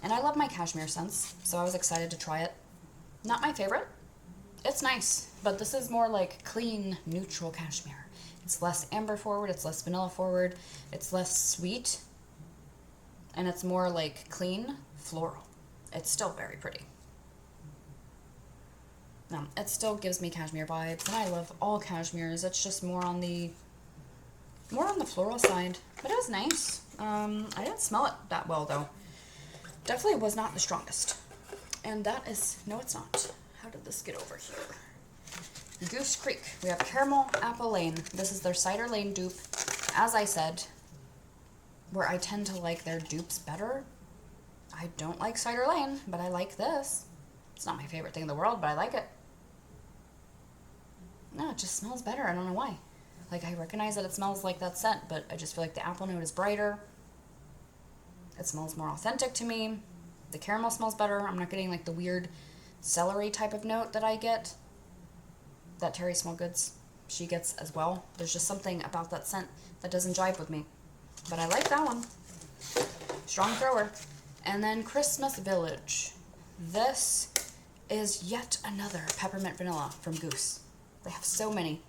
And I love my cashmere scents, so I was excited to try it. Not my favorite. It's nice, but this is more like clean, neutral cashmere. It's less amber forward, it's less vanilla forward, it's less sweet, and it's more like clean, floral. It's still very pretty. It still gives me cashmere vibes, and I love all cashmeres. It's just more on the floral side, but it was nice. I didn't smell it that well, though. Definitely was not the strongest. And that is, no, it's not. How did this get over here? Goose Creek. We have Caramel Apple Lane. This is their Cider Lane dupe. As I said, where I tend to like their dupes better. I don't like Cider Lane, but I like this. It's not my favorite thing in the world, but I like it. No, it just smells better. I don't know why. Like, I recognize that it smells like that scent, but I just feel like the apple note is brighter. It smells more authentic to me. The caramel smells better. I'm not getting like the weird celery type of note that I get. That Terry Smallgoods, she gets as well. There's just something about that scent that doesn't jive with me. But I like that one. Strong thrower. And then Christmas Village. This is yet another peppermint vanilla from Goose. They have so many.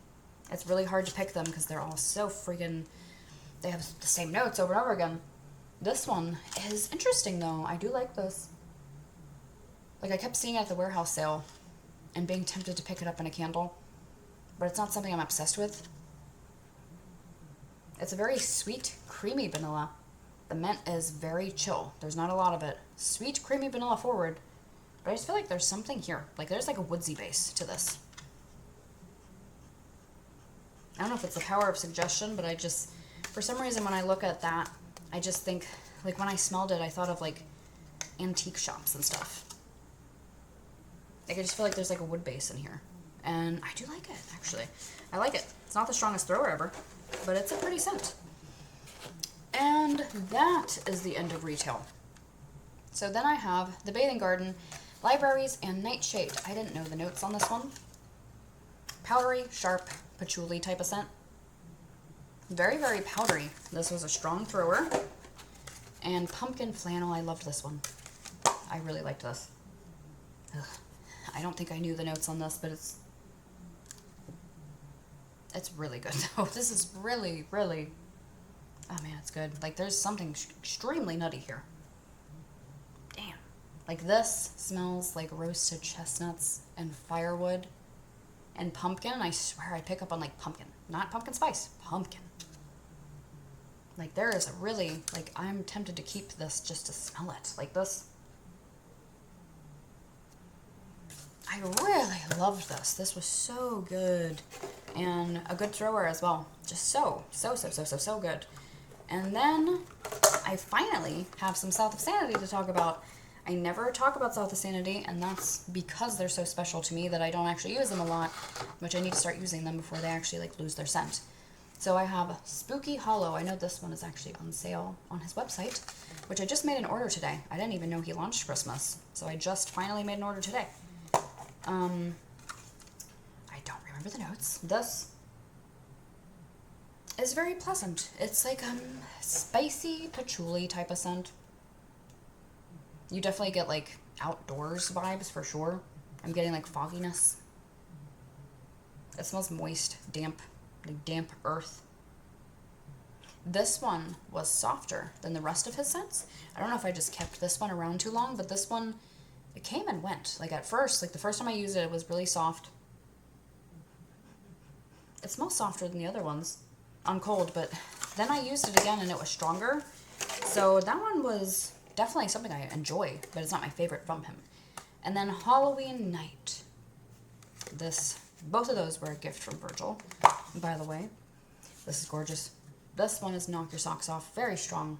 It's really hard to pick them because they're all so freaking... They have the same notes over and over again. This one is interesting, though. I do like this. Like, I kept seeing it at the warehouse sale and being tempted to pick it up in a candle, but it's not something I'm obsessed with. It's a very sweet, creamy vanilla. The mint is very chill. There's not a lot of it. Sweet, creamy vanilla forward, but I just feel like there's something here. Like, there's like a woodsy base to this. I don't know if it's the power of suggestion, but I just, for some reason, when I look at that, I just think, like, when I smelled it, I thought of, like, antique shops and stuff. Like, I just feel like there's, like, a wood base in here. And I do like it, actually. I like it. It's not the strongest thrower ever, but it's a pretty scent. And that is the end of retail. So then I have the Bathing Garden, Libraries, and Nightshade. I didn't know the notes on this one. Powdery, sharp, patchouli type of scent. Very, very powdery. This was a strong thrower. And pumpkin flannel, I loved this one. I really liked this. Ugh. I don't think I knew the notes on this, but it's really good. So this is really, really, oh man, it's good. Like there's something extremely nutty here. Damn. Like this smells like roasted chestnuts and firewood and pumpkin. I swear I pick up on like pumpkin, not pumpkin spice, pumpkin. Like there is a really, like I'm tempted to keep this just to smell it. Like this. I really loved this. This was so good. And a good thrower as well. Just so good. And then I finally have some South of Sanity to talk about. I never talk about South of Sanity, and that's because they're so special to me that I don't actually use them a lot, which I need to start using them before they actually like lose their scent. So I have Spooky Hollow. I know this one is actually on sale on his website, which I just made an order today. I didn't even know he launched Christmas, so I just finally made an order today. I don't remember the notes. This is very pleasant. It's like spicy patchouli type of scent. You definitely get like outdoors vibes for sure. I'm getting like fogginess. It smells moist, damp, like damp earth. This one was softer than the rest of his scents. I don't know if I just kept this one around too long, but this one, it came and went. Like at first, like the first time I used it, it was really soft. It smells softer than the other ones on cold, but then I used it again and it was stronger. So that one was definitely something I enjoy, but it's not my favorite from him. And then Halloween Night. Both of those were a gift from Virgil, by the way. This is gorgeous. This one is Knock Your Socks Off. Very strong.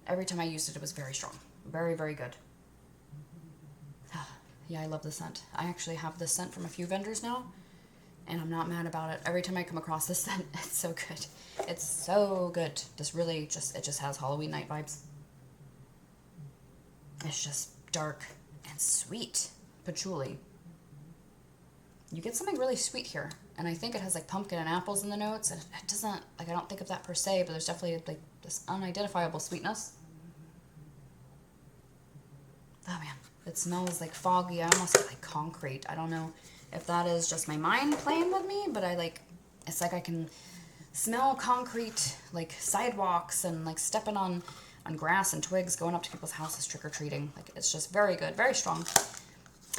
Every time I used it, it was very strong. Very, very good. Yeah, I love the scent. I actually have this scent from a few vendors now, and I'm not mad about it. Every time I come across this scent, it's so good. It's so good. This really it just has Halloween Night vibes. It's just dark and sweet patchouli. You get something really sweet here, and I think it has like pumpkin and apples in the notes, and it doesn't, like I don't think of that per se, but there's definitely like this unidentifiable sweetness. Oh man. It smells like foggy. I almost get like concrete. I don't know if that is just my mind playing with me, but it's like I can smell concrete, like sidewalks and like stepping on grass and twigs going up to people's houses trick-or-treating. Like it's just very good, very strong.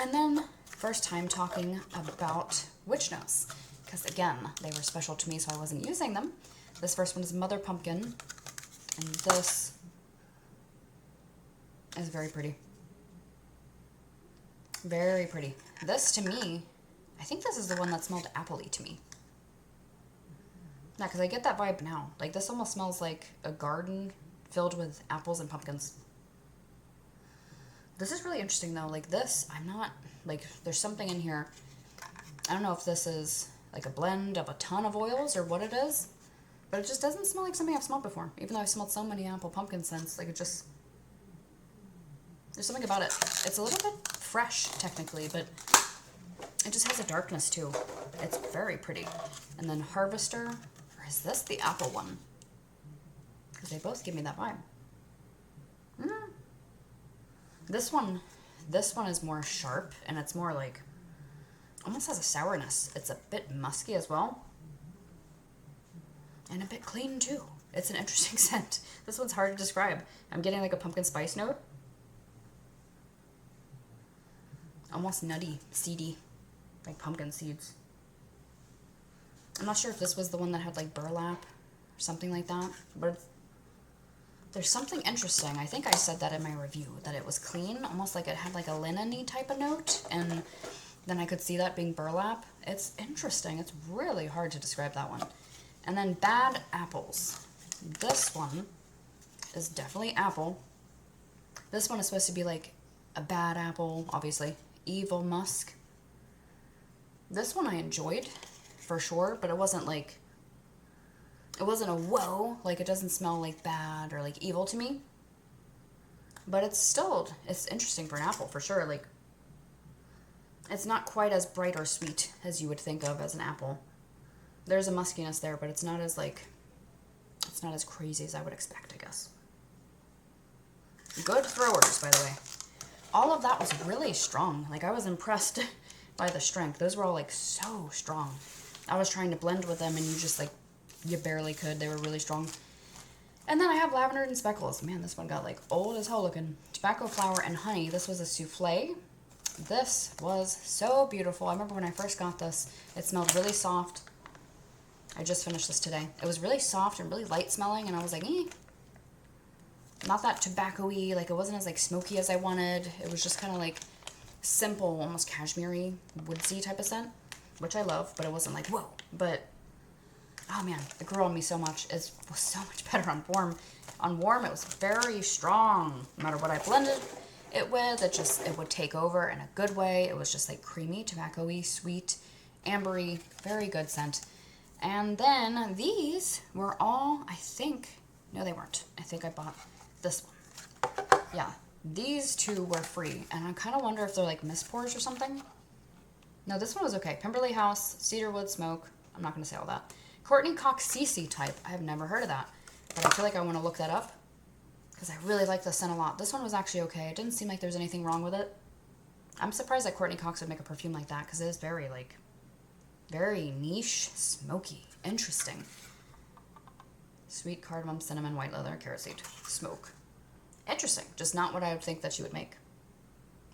And then first time talking about witch notes, because again, they were special to me, so I wasn't using them. This first one is Mother Pumpkin, and this is very pretty. Very pretty. This, to me, I think this is the one that smelled appley to me. Yeah, because I get that vibe now. Like, this almost smells like a garden filled with apples and pumpkins. This is really interesting, though. Like, this, I'm not, like, there's something in here. I don't know if this is, like, a blend of a ton of oils or what it is. But it just doesn't smell like something I've smelled before. Even though I've smelled so many apple pumpkin scents. Like, it just, there's something about it. It's a little bit fresh, technically, but it just has a darkness, too. It's very pretty. And then Harvester, or is this the apple one? Because they both give me that vibe. This one is more sharp, and it's more like, almost has a sourness. It's a bit musky as well. And a bit clean, too. It's an interesting scent. This one's hard to describe. I'm getting like a pumpkin spice note. Almost nutty, seedy, like pumpkin seeds. I'm not sure if this was the one that had like burlap or something like that, but there's something interesting. I think I said that in my review, that it was clean, almost like it had like a linen-y type of note, and then I could see that being burlap. It's interesting. It's really hard to describe that one. And then Bad Apples. This one is definitely apple. This one is supposed to be like a bad apple, obviously. Evil musk. This one I enjoyed, for sure, but it wasn't like, it wasn't a whoa, like it doesn't smell like bad or like evil to me. But it's interesting for an apple, for sure. Like, it's not quite as bright or sweet as you would think of as an apple. There's a muskiness there, but it's not as, like, it's not as crazy as I would expect, I guess. Good throwers, by the way. All of that was really strong. Like, I was impressed by the strength. Those were all, like, so strong. I was trying to blend with them, and you just, like, you barely could. They were really strong. And then I have Lavender and Speckles. Man, this one got, like, old as hell looking. Tobacco flower and honey. This was a souffle. This was so beautiful. I remember when I first got this, it smelled really soft. I just finished this today. It was really soft and really light smelling, and I was like, eh. Not that tobacco-y, like, it wasn't as, like, smoky as I wanted. It was just kind of, like, simple, almost cashmere-y, woodsy type of scent, which I love, but it wasn't like, whoa. But, oh, man, it grew on me so much. It was so much better on warm. On warm, it was very strong. No matter what I blended it with, it would take over in a good way. It was just, like, creamy, tobacco-y, sweet, ambery, very good scent. And then these were all, I think, no, they weren't. I think I bought this one. Yeah, these two were free, and I kind of wonder if they're like mist pours or something. No, this one was okay. Pemberley House, Cedarwood Smoke. I'm not going to say all that. Courtney Cox CC type. I have never heard of that, but I feel like I want to look that up because I really like this scent a lot. This one was actually okay. It didn't seem like there's anything wrong with it. I'm surprised that Courtney Cox would make a perfume like that because it is very, like, very niche, smoky, interesting. Sweet cardamom, cinnamon, white leather, carrot seed, smoke. Interesting. Just not what I would think that she would make.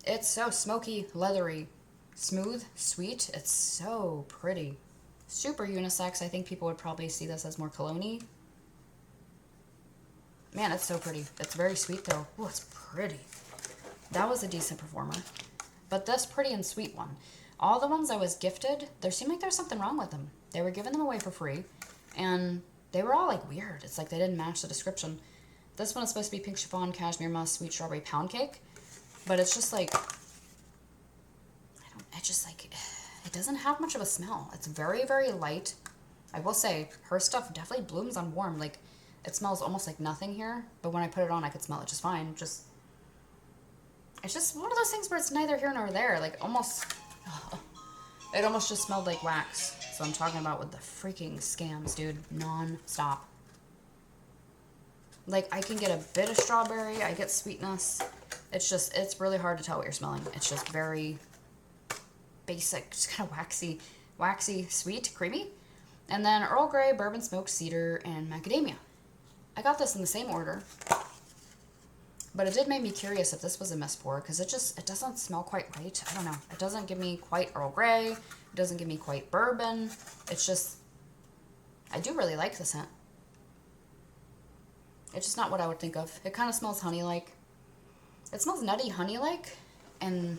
It's so smoky, leathery, smooth, sweet. It's so pretty. Super unisex. I think people would probably see this as more cologne-y. Man, it's so pretty. It's very sweet, though. Oh, it's pretty. That was a decent performer. But this pretty and sweet one. All the ones I was gifted, there seemed like there was something wrong with them. They were giving them away for free, and they were all, like, weird. It's like they didn't match the description. This one is supposed to be pink chiffon, cashmere musk, sweet strawberry pound cake. But it's just, like, it doesn't have much of a smell. It's very, very light. I will say, her stuff definitely blooms on warm. Like, it smells almost like nothing here. But when I put it on, I could smell it just fine. It's just one of those things where it's neither here nor there. Like, almost... It almost just smelled like wax. So I'm talking about with the freaking scams, dude. Non-stop. Like, I can get a bit of strawberry. I get sweetness. It's really hard to tell what you're smelling. It's just very basic. Just kind of waxy, sweet, creamy. And then Earl Grey, bourbon smoked cedar, and macadamia. I got this in the same order. But it did make me curious if this was a mist pour, because it doesn't smell quite right. I don't know. It doesn't give me quite Earl Grey. It doesn't give me quite bourbon. It's just, I do really like the scent. It's just not what I would think of. It kind of smells honey-like. It smells nutty honey-like, and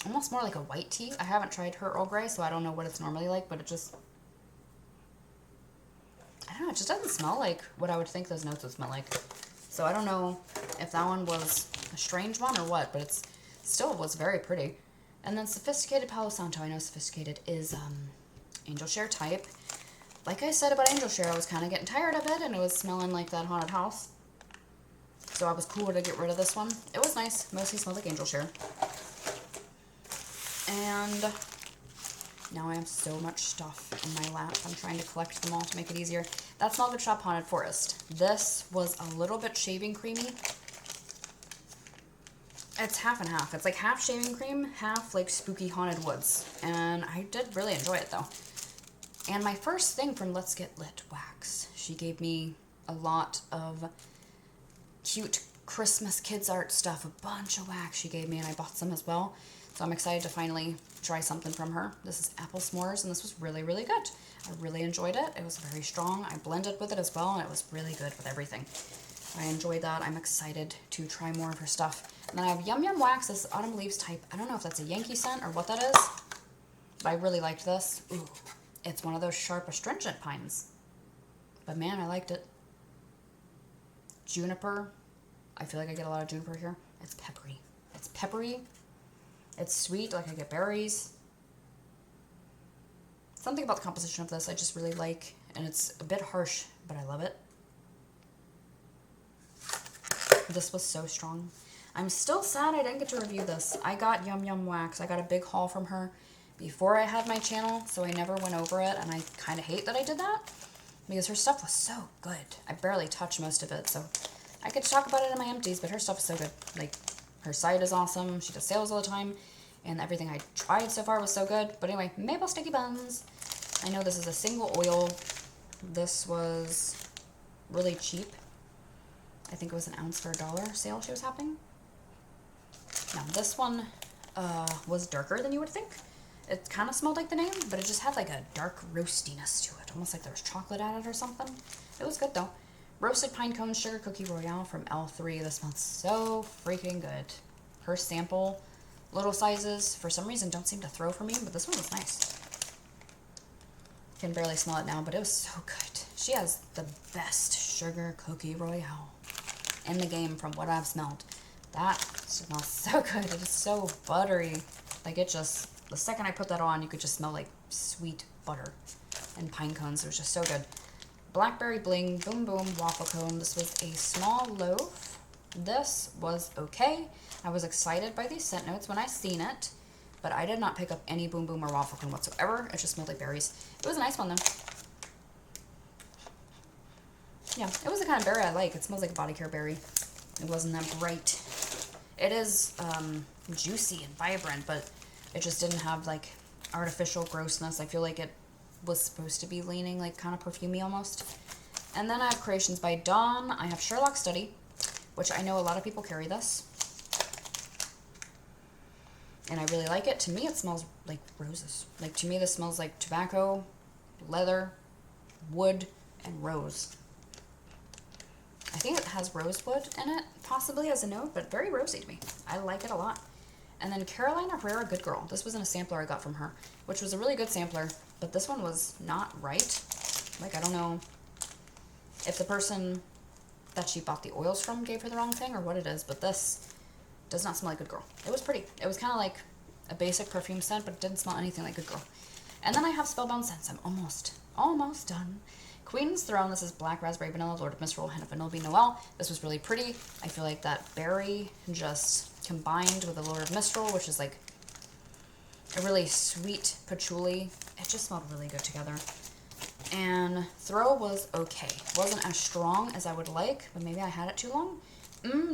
almost more like a white tea. I haven't tried her Earl Grey, so I don't know what it's normally like, but it just, I don't know, it just doesn't smell like what I would think those notes would smell like. So I don't know if that one was a strange one or what, but it still was very pretty. And then Sophisticated Palo Santo. I know Sophisticated is Angel Share type. Like I said about Angel Share, I was kind of getting tired of it, and it was smelling like that haunted house. So I was cool to get rid of this one. It was nice. Mostly smelled like Angel Share. And now I have so much stuff in my lap. I'm trying to collect them all to make it easier. That's Melvin Shop Haunted Forest. This was a little bit shaving creamy. It's half and half. It's like half shaving cream, half like spooky haunted woods. And I did really enjoy it though. And my first thing from Let's Get Lit wax. She gave me a lot of cute Christmas kids art stuff. A bunch of wax she gave me, and I bought some as well. So I'm excited to finally try something from her. This is apple s'mores, and this was really, really good. I really enjoyed it. It was very strong. I blended with it as well, and it was really good with everything. I enjoyed that. I'm excited to try more of her stuff. And then I have Yum Yum Wax. This is Autumn Leaves type. I don't know if that's a Yankee scent or what that is, but I really liked this. Ooh, it's one of those sharp astringent pines. But man, I liked it. Juniper. I feel like I get a lot of juniper here. It's peppery. It's peppery. It's sweet, like I get berries. Something about the composition of this I just really like, and it's a bit harsh, but I love it. This was so strong. I'm still sad I didn't get to review this. I got Yum Yum Wax. I got a big haul from her before I had my channel, so I never went over it, and I kind of hate that I did that because her stuff was so good. I barely touched most of it, so I could talk about it in my empties, but her stuff is so good. Like, her site is awesome. She does sales all the time, and everything I tried so far was so good. But anyway, Maple Sticky Buns. I know this is a single oil. This was really cheap. I think it was an ounce for $1 sale she was having. Now, this one was darker than you would think. It kind of smelled like the name, but it just had like a dark roastiness to it. Almost like there was chocolate added or something. It was good though. Roasted Pine Cone Sugar Cookie Royale from L3. This smells so freaking good. Her sample little sizes, for some reason, don't seem to throw for me, but this one was nice. Can barely smell it now, but it was so good. She has the best Sugar Cookie Royale in the game from what I've smelled. That smells so good. It is so buttery. Like, it just, the second I put that on, you could just smell like sweet butter and pine cones. It was just so good. Blackberry Bling Boom Boom Waffle Cone. This was a small loaf. This was okay. I was excited by these scent notes when I seen it, but I did not pick up any Boom Boom or Waffle Cone whatsoever. It just smelled like berries. It was a nice one though. Yeah, it was the kind of berry I like. It smells like a body care berry. It wasn't that bright. It is juicy and vibrant, but it just didn't have like artificial grossness. I feel like it was supposed to be leaning like kind of perfumey almost. And then I have Creations by Dawn. I have Sherlock Study, which I know a lot of people carry this. And I really like it. To me, it smells like roses. Like, to me, this smells like tobacco, leather, wood, and rose. I think it has rosewood in it, possibly as a note, but very rosy to me. I like it a lot. And then Carolina Herrera Good Girl. This was in a sampler I got from her, which was a really good sampler, but this one was not right. Like, I don't know if the person that she bought the oils from gave her the wrong thing or what it is, but this does not smell like Good Girl. It was pretty. It was kind of like a basic perfume scent, but it didn't smell anything like Good Girl. And then I have Spellbound Scents. I'm almost done. Queen's Throne. This is Black Raspberry Vanilla, Lord of Mistral, Hint of Vanilla Bean Noel. This was really pretty. I feel like that berry just combined with the Lord of Mistral, which is like a really sweet patchouli. It just smelled really good together. And Throw was okay. Wasn't as strong as I would like, but maybe I had it too long.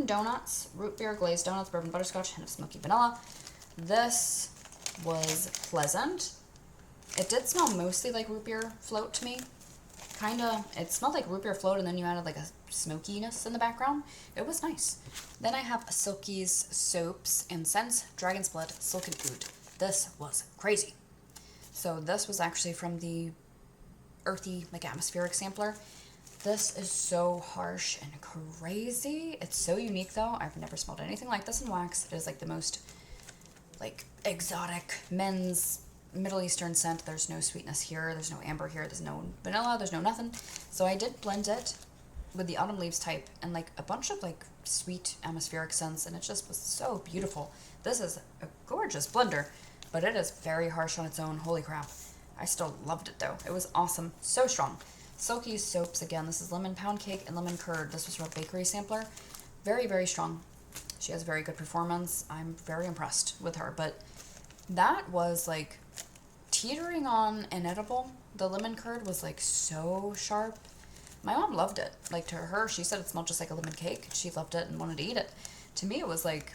Donuts, root beer, glazed donuts, bourbon butterscotch, hint of smoky vanilla. This was pleasant. It did smell mostly like root beer float to me. Kinda, it smelled like root beer float, and then you added like a smokiness in the background. It was nice. Then I have Silkeys Soaps and Scents, Dragon's Blood, Silken Oud. This was crazy. So this was actually from the Earthy, like, atmospheric sampler. This is so harsh and crazy. It's so unique though. I've never smelled anything like this in wax. It is like the most like exotic men's Middle Eastern scent. There's no sweetness here. There's no amber here. There's no vanilla. There's no nothing. So I did blend it with the Autumn Leaves type and like a bunch of like sweet atmospheric scents, and it just was so beautiful. This is a gorgeous blender, but it is very harsh on its own. Holy crap. I still loved it though. It was awesome. So strong. Silkeys Soaps again. This is Lemon Pound Cake and Lemon Curd. This was from a bakery sampler. Very, very strong. She has very good performance. I'm very impressed with her, but that was like teetering on inedible. The lemon curd was like so sharp. My mom loved it. Like, to her, she said it smelled just like a lemon cake. She loved it and wanted to eat it. To me, it was like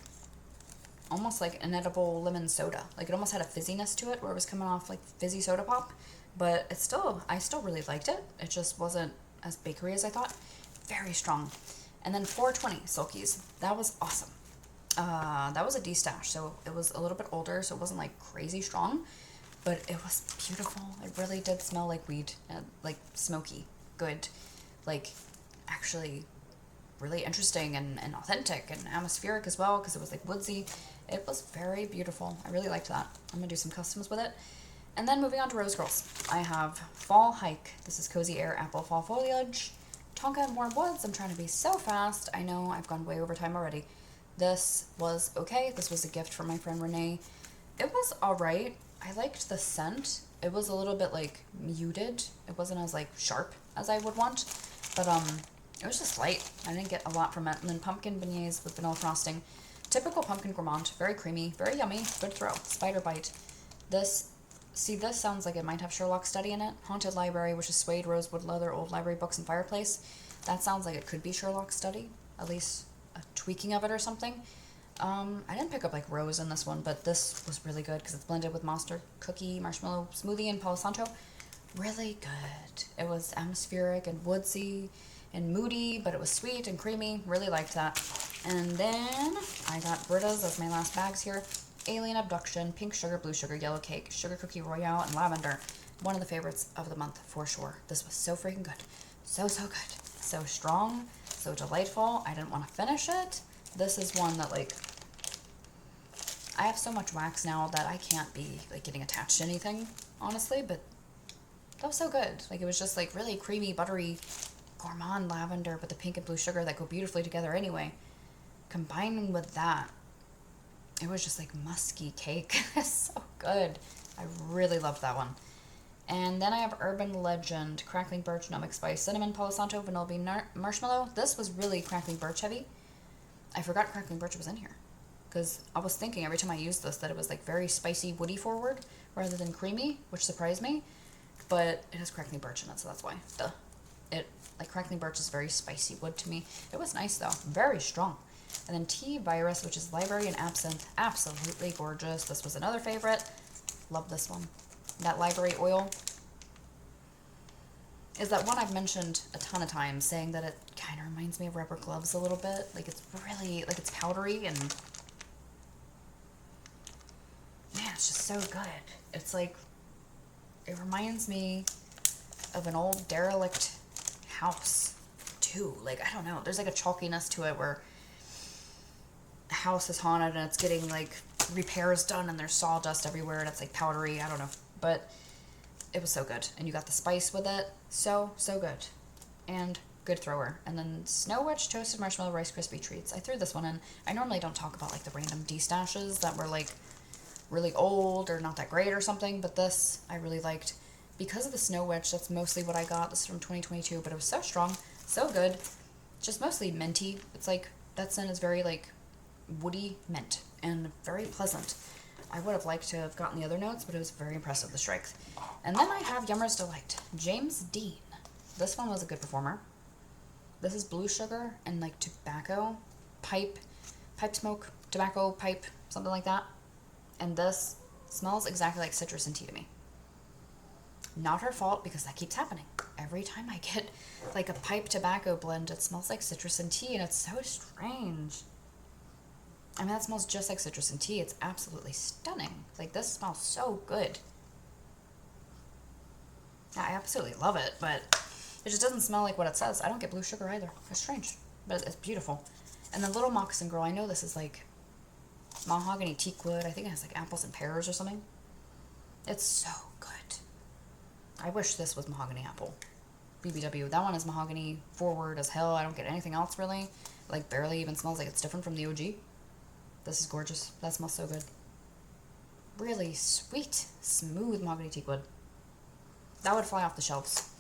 almost like inedible lemon soda. Like, it almost had a fizziness to it where it was coming off like fizzy soda pop. But it's still, I still really liked it. It just wasn't as bakery as I thought. Very strong. And then 420 Silkeys. That was awesome. That was a D-stash, so it was a little bit older, so it wasn't like crazy strong, but it was beautiful. It really did smell like weed, like smoky, good, like actually really interesting and authentic and atmospheric as well, because it was like woodsy. It was very beautiful. I really liked that. I'm gonna do some customs with it. And then moving on to Rose Girls, I have Fall Hike. This is Cozy Air Apple Fall Foliage, Tonka and Warm Woods. I'm trying to be so fast. I know I've gone way over time already. This was okay. This was a gift from my friend Renee. It was alright. I liked the scent. It was a little bit like muted. It wasn't as like sharp as I would want, but It was just light. I didn't get a lot from it. And then pumpkin beignets with vanilla frosting. Typical pumpkin gourmand. Very creamy. Very yummy. Good throw. Spider bite. This, see, this sounds like it might have Sherlock Study in it. Haunted Library, which is suede, rosewood, leather, old library books, and fireplace. That sounds like it could be Sherlock Study. At least a tweaking of it or something. I didn't pick up like rose in this one, but this was really good because it's blended with monster cookie, marshmallow smoothie, and Palo Santo. Really good. It was atmospheric and woodsy and moody, but it was sweet and creamy. Really liked that. And then I got Brittas as my last bags here. Alien Abduction, Pink Sugar, Blue Sugar, Yellow Cake, Sugar Cookie Royale, and Lavender. One of the favorites of the month for sure. This was so freaking good. So good. So strong, so delightful. I didn't want to finish it. This is one that, like, I have so much wax now that I can't be, like, getting attached to anything, honestly, but that was so good. Like, it was just, like, really creamy, buttery, gourmand lavender with the pink and blue sugar that go beautifully together anyway. Combining with that, it was just, like, musky cake. So good. I really loved that one. And then I have Urban Legend, Crackling Birch, Nutmeg Spice, Cinnamon, Palo Santo, Vanilla Bean, Marshmallow. This was really Crackling Birch heavy. I forgot Crackling Birch was in here. Because I was thinking every time I used this that it was like very spicy, woody forward rather than creamy, which surprised me. But it has Crackling Birch in it, so that's why. Duh. Like Crackling Birch is very spicy wood to me. It was nice though. Very strong. And then Tea Virus, which is Library and Absinthe. Absolutely gorgeous. This was another favorite. Love this one. That library oil is that one I've mentioned a ton of times, saying that it kind of reminds me of rubber gloves a little bit. Like, it's really, like, it's powdery and, man, it's just so good. It's like, it reminds me of an old derelict house too. Like, I don't know, there's like a chalkiness to it where the house is haunted and it's getting like repairs done and there's sawdust everywhere and it's like powdery. I don't know, but it was so good. And you got the spice with it. So good. And good thrower. And then Snow Witch Toasted Marshmallow Rice Krispie Treats. I threw this one in. I normally don't talk about like the random D-stashes that were like really old or not that great or something, but this I really liked. Because of the Snow Witch, that's mostly what I got. This is from 2022, but it was so strong, so good. Just mostly minty. It's like, that scent is very like woody mint and very pleasant. I would have liked to have gotten the other notes, but it was very impressive, the strength. And then I have Yummer's Delight, James Dean. This one was a good performer. This is blue sugar and like tobacco, pipe smoke, tobacco, pipe, something like that. And this smells exactly like citrus and tea to me. Not her fault, because that keeps happening. Every time I get like a pipe tobacco blend, it smells like citrus and tea, and it's so strange. I mean, that smells just like citrus and tea. It's absolutely stunning. Like, this smells so good. I absolutely love it, but it just doesn't smell like what it says. I don't get blue sugar either. It's strange, but it's beautiful. And the Little Moccasin Girl, I know this is like mahogany teak wood. I think it has like apples and pears or something. It's so good. I wish this was mahogany apple. BBW. That one is mahogany forward as hell. I don't get anything else really. Like, barely even smells like it's different from the OG. This is gorgeous. That smells so good. Really sweet, smooth mahogany teak wood. That would fly off the shelves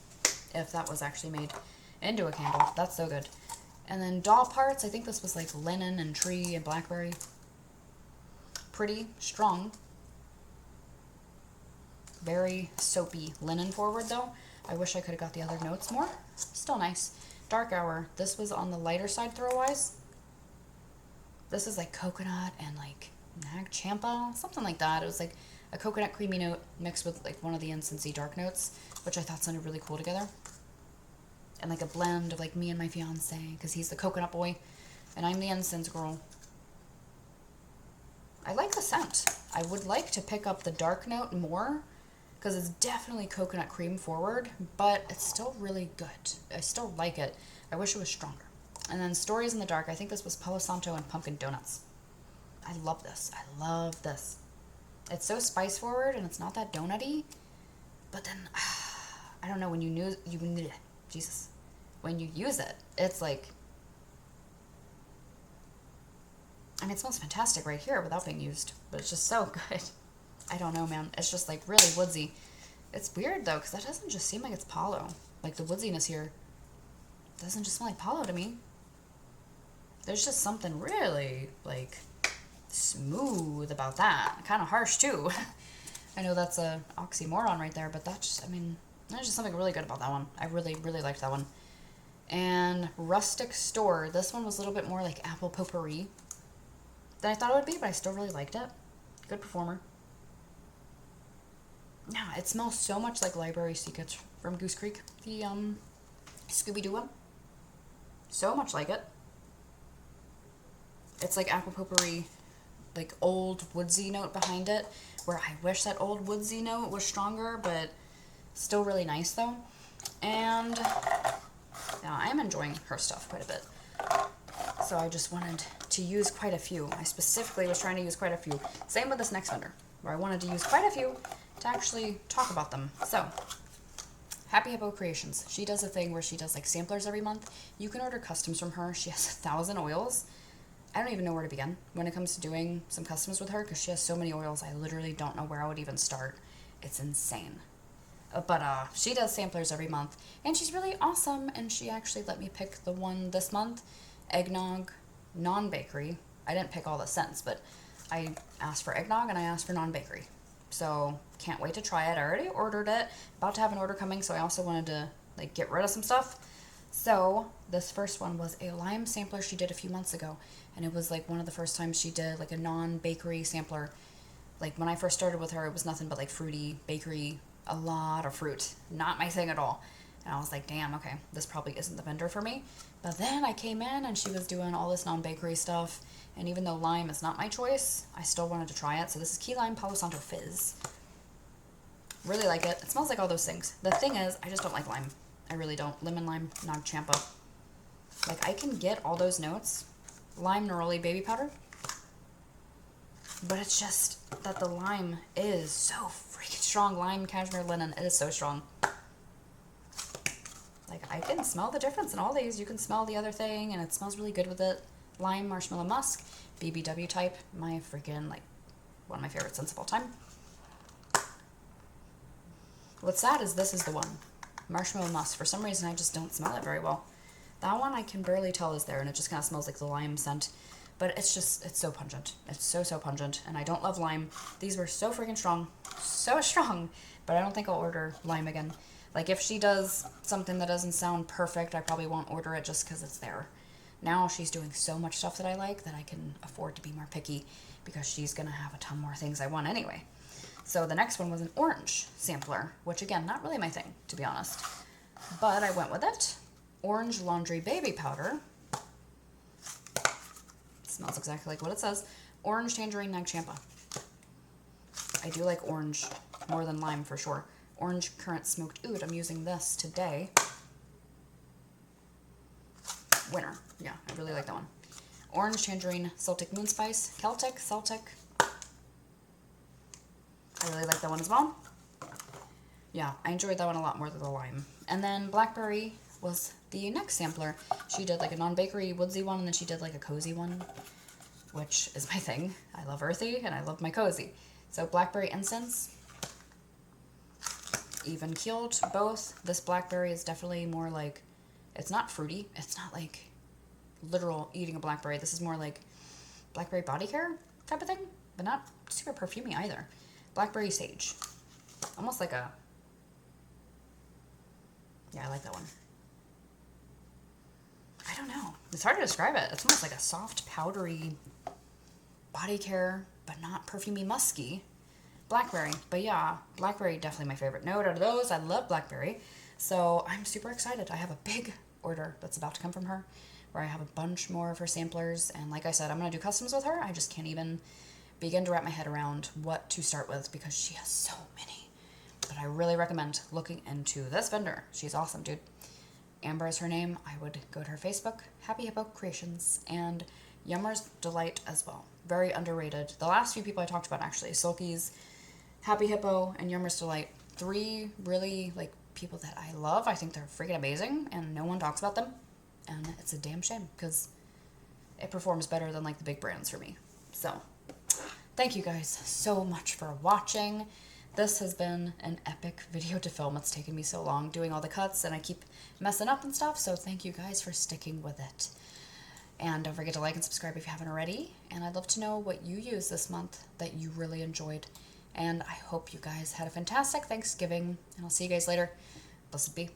if that was actually made into a candle. That's so good. And then doll parts. I think this was like linen and tree and blackberry. Pretty strong. Very soapy linen forward though. I wish I could have got the other notes more. Still nice. Dark Hour. This was on the lighter side throw-wise. This is like coconut and like nag champa, something like that. It was like a coconut creamy note mixed with like one of the incensey dark notes, which I thought sounded really cool together. And like a blend of like me and my fiance, because he's the coconut boy and I'm the incense girl. I like the scent. I would like to pick up the dark note more, because it's definitely coconut cream forward, but it's still really good. I still like it. I wish it was stronger. And then Stories in the Dark. I think this was Palo Santo and Pumpkin Donuts. I love this. I love this. It's so spice forward and it's not that donutty, but then I don't know, when you Jesus, when you use it, it's like, I mean, it smells fantastic right here without being used, but it's just so good. I don't know, man. It's just like really woodsy. It's weird though, because that doesn't just seem like it's Palo. Like, the woodsiness here doesn't just smell like Palo to me. There's just something really, like, smooth about that. Kind of harsh, too. I know that's a oxymoron right there, but that's just, I mean, there's just something really good about that one. I really, really liked that one. And Rustic Store. This one was a little bit more like apple potpourri than I thought it would be, but I still really liked it. Good performer. Yeah, it smells so much like Library Secrets from Goose Creek, the Scooby-Doo one. So much like it. It's like apple potpourri, like old woodsy note behind it, where I wish that old woodsy note was stronger, but still really nice though. And yeah, I am enjoying her stuff quite a bit. So I just wanted to use quite a few. I specifically was trying to use quite a few. Same with this next vendor, where I wanted to use quite a few to actually talk about them. So, Happy Hippo Creations. She does a thing where she does like samplers every month. You can order customs from her. She has 1,000 oils. I don't even know where to begin when it comes to doing some customs with her because she has so many oils. I literally don't know where I would even start. It's insane. But she does samplers every month, and she's really awesome, and she actually let me pick the one this month, eggnog, non-bakery. I didn't pick all the scents, but I asked for eggnog and I asked for non-bakery. So, can't wait to try it. I already ordered it. About to have an order coming, so I also wanted to like get rid of some stuff. So, this first one was a lime sampler she did a few months ago, and it was like one of the first times she did like a non-bakery sampler. Like when I first started with her, it was nothing but like fruity, bakery, a lot of fruit. Not my thing at all. And I was like, damn, okay, this probably isn't the vendor for me. But then I came in and she was doing all this non-bakery stuff. And even though lime is not my choice, I still wanted to try it. So this is Key Lime Palo Santo Fizz. Really like it. It smells like all those things. The thing is, I just don't like lime. I really don't. Lemon, lime, Nag Champa. Like, I can get all those notes. Lime, neroli, baby powder. But it's just that the lime is so freaking strong. Lime, cashmere, linen. It is so strong. Like, I can smell the difference in all these. You can smell the other thing, and it smells really good with it. Lime, marshmallow, musk, BBW type. My freaking, like, one of my favorite scents of all time. What's sad is this is the one. Marshmallow musk. For some reason, I just don't smell it very well. That one I can barely tell is there, and it just kind of smells like the lime scent. But it's just, it's so pungent. It's so, so pungent. And I don't love lime. These were so freaking strong. So strong. But I don't think I'll order lime again. Like, if she does something that doesn't sound perfect, I probably won't order it just because it's there. Now she's doing so much stuff that I like that I can afford to be more picky because she's going to have a ton more things I want anyway. So the next one was an orange sampler, which again, not really my thing, to be honest. But I went with it. Orange Laundry Baby Powder. Smells exactly like what it says. Orange Tangerine Nag Champa. I do like orange more than lime for sure. Orange Currant Smoked Oud. I'm using this today. Winner. Yeah, I really like that one. Orange Tangerine Celtic Moon Spice. Celtic. I really like that one as well. Yeah, I enjoyed that one a lot more than the lime. And then Blackberry was the next sampler. She did like a non-bakery woodsy one, and then she did like a cozy one, which is my thing. I love earthy, and I love my cozy. So Blackberry Incense. Even keeled, both. This blackberry is definitely more like, it's not fruity. It's not like literal eating a blackberry. This is more like blackberry body care type of thing, but not super perfumey either. Blackberry Sage. Almost like a, yeah, I like that one. I don't know. It's hard to describe it. It's almost like a soft, powdery body care, but not perfumey musky. Blackberry. But yeah, blackberry definitely my favorite note out of those. I love blackberry. So I'm super excited. I have a big order that's about to come from her where I have a bunch more of her samplers. And like I said, I'm going to do customs with her. I just can't even begin to wrap my head around what to start with because she has so many. But I really recommend looking into this vendor. She's awesome, dude. Amber is her name. I would go to her Facebook, Happy Hippo Creations, and Yummer's Delight as well. Very underrated. The last few people I talked about, actually, Silkeys, Happy Hippo, and Yummer's Delight. 3 really, like, people that I love. I think they're freaking amazing, and no one talks about them. And it's a damn shame, because it performs better than, like, the big brands for me. So, thank you guys so much for watching. This has been an epic video to film. It's taken me so long doing all the cuts and I keep messing up and stuff, so thank you guys for sticking with it. And don't forget to like and subscribe if you haven't already. And I'd love to know what you used this month that you really enjoyed. And I hope you guys had a fantastic Thanksgiving. And I'll see you guys later. Blessed be.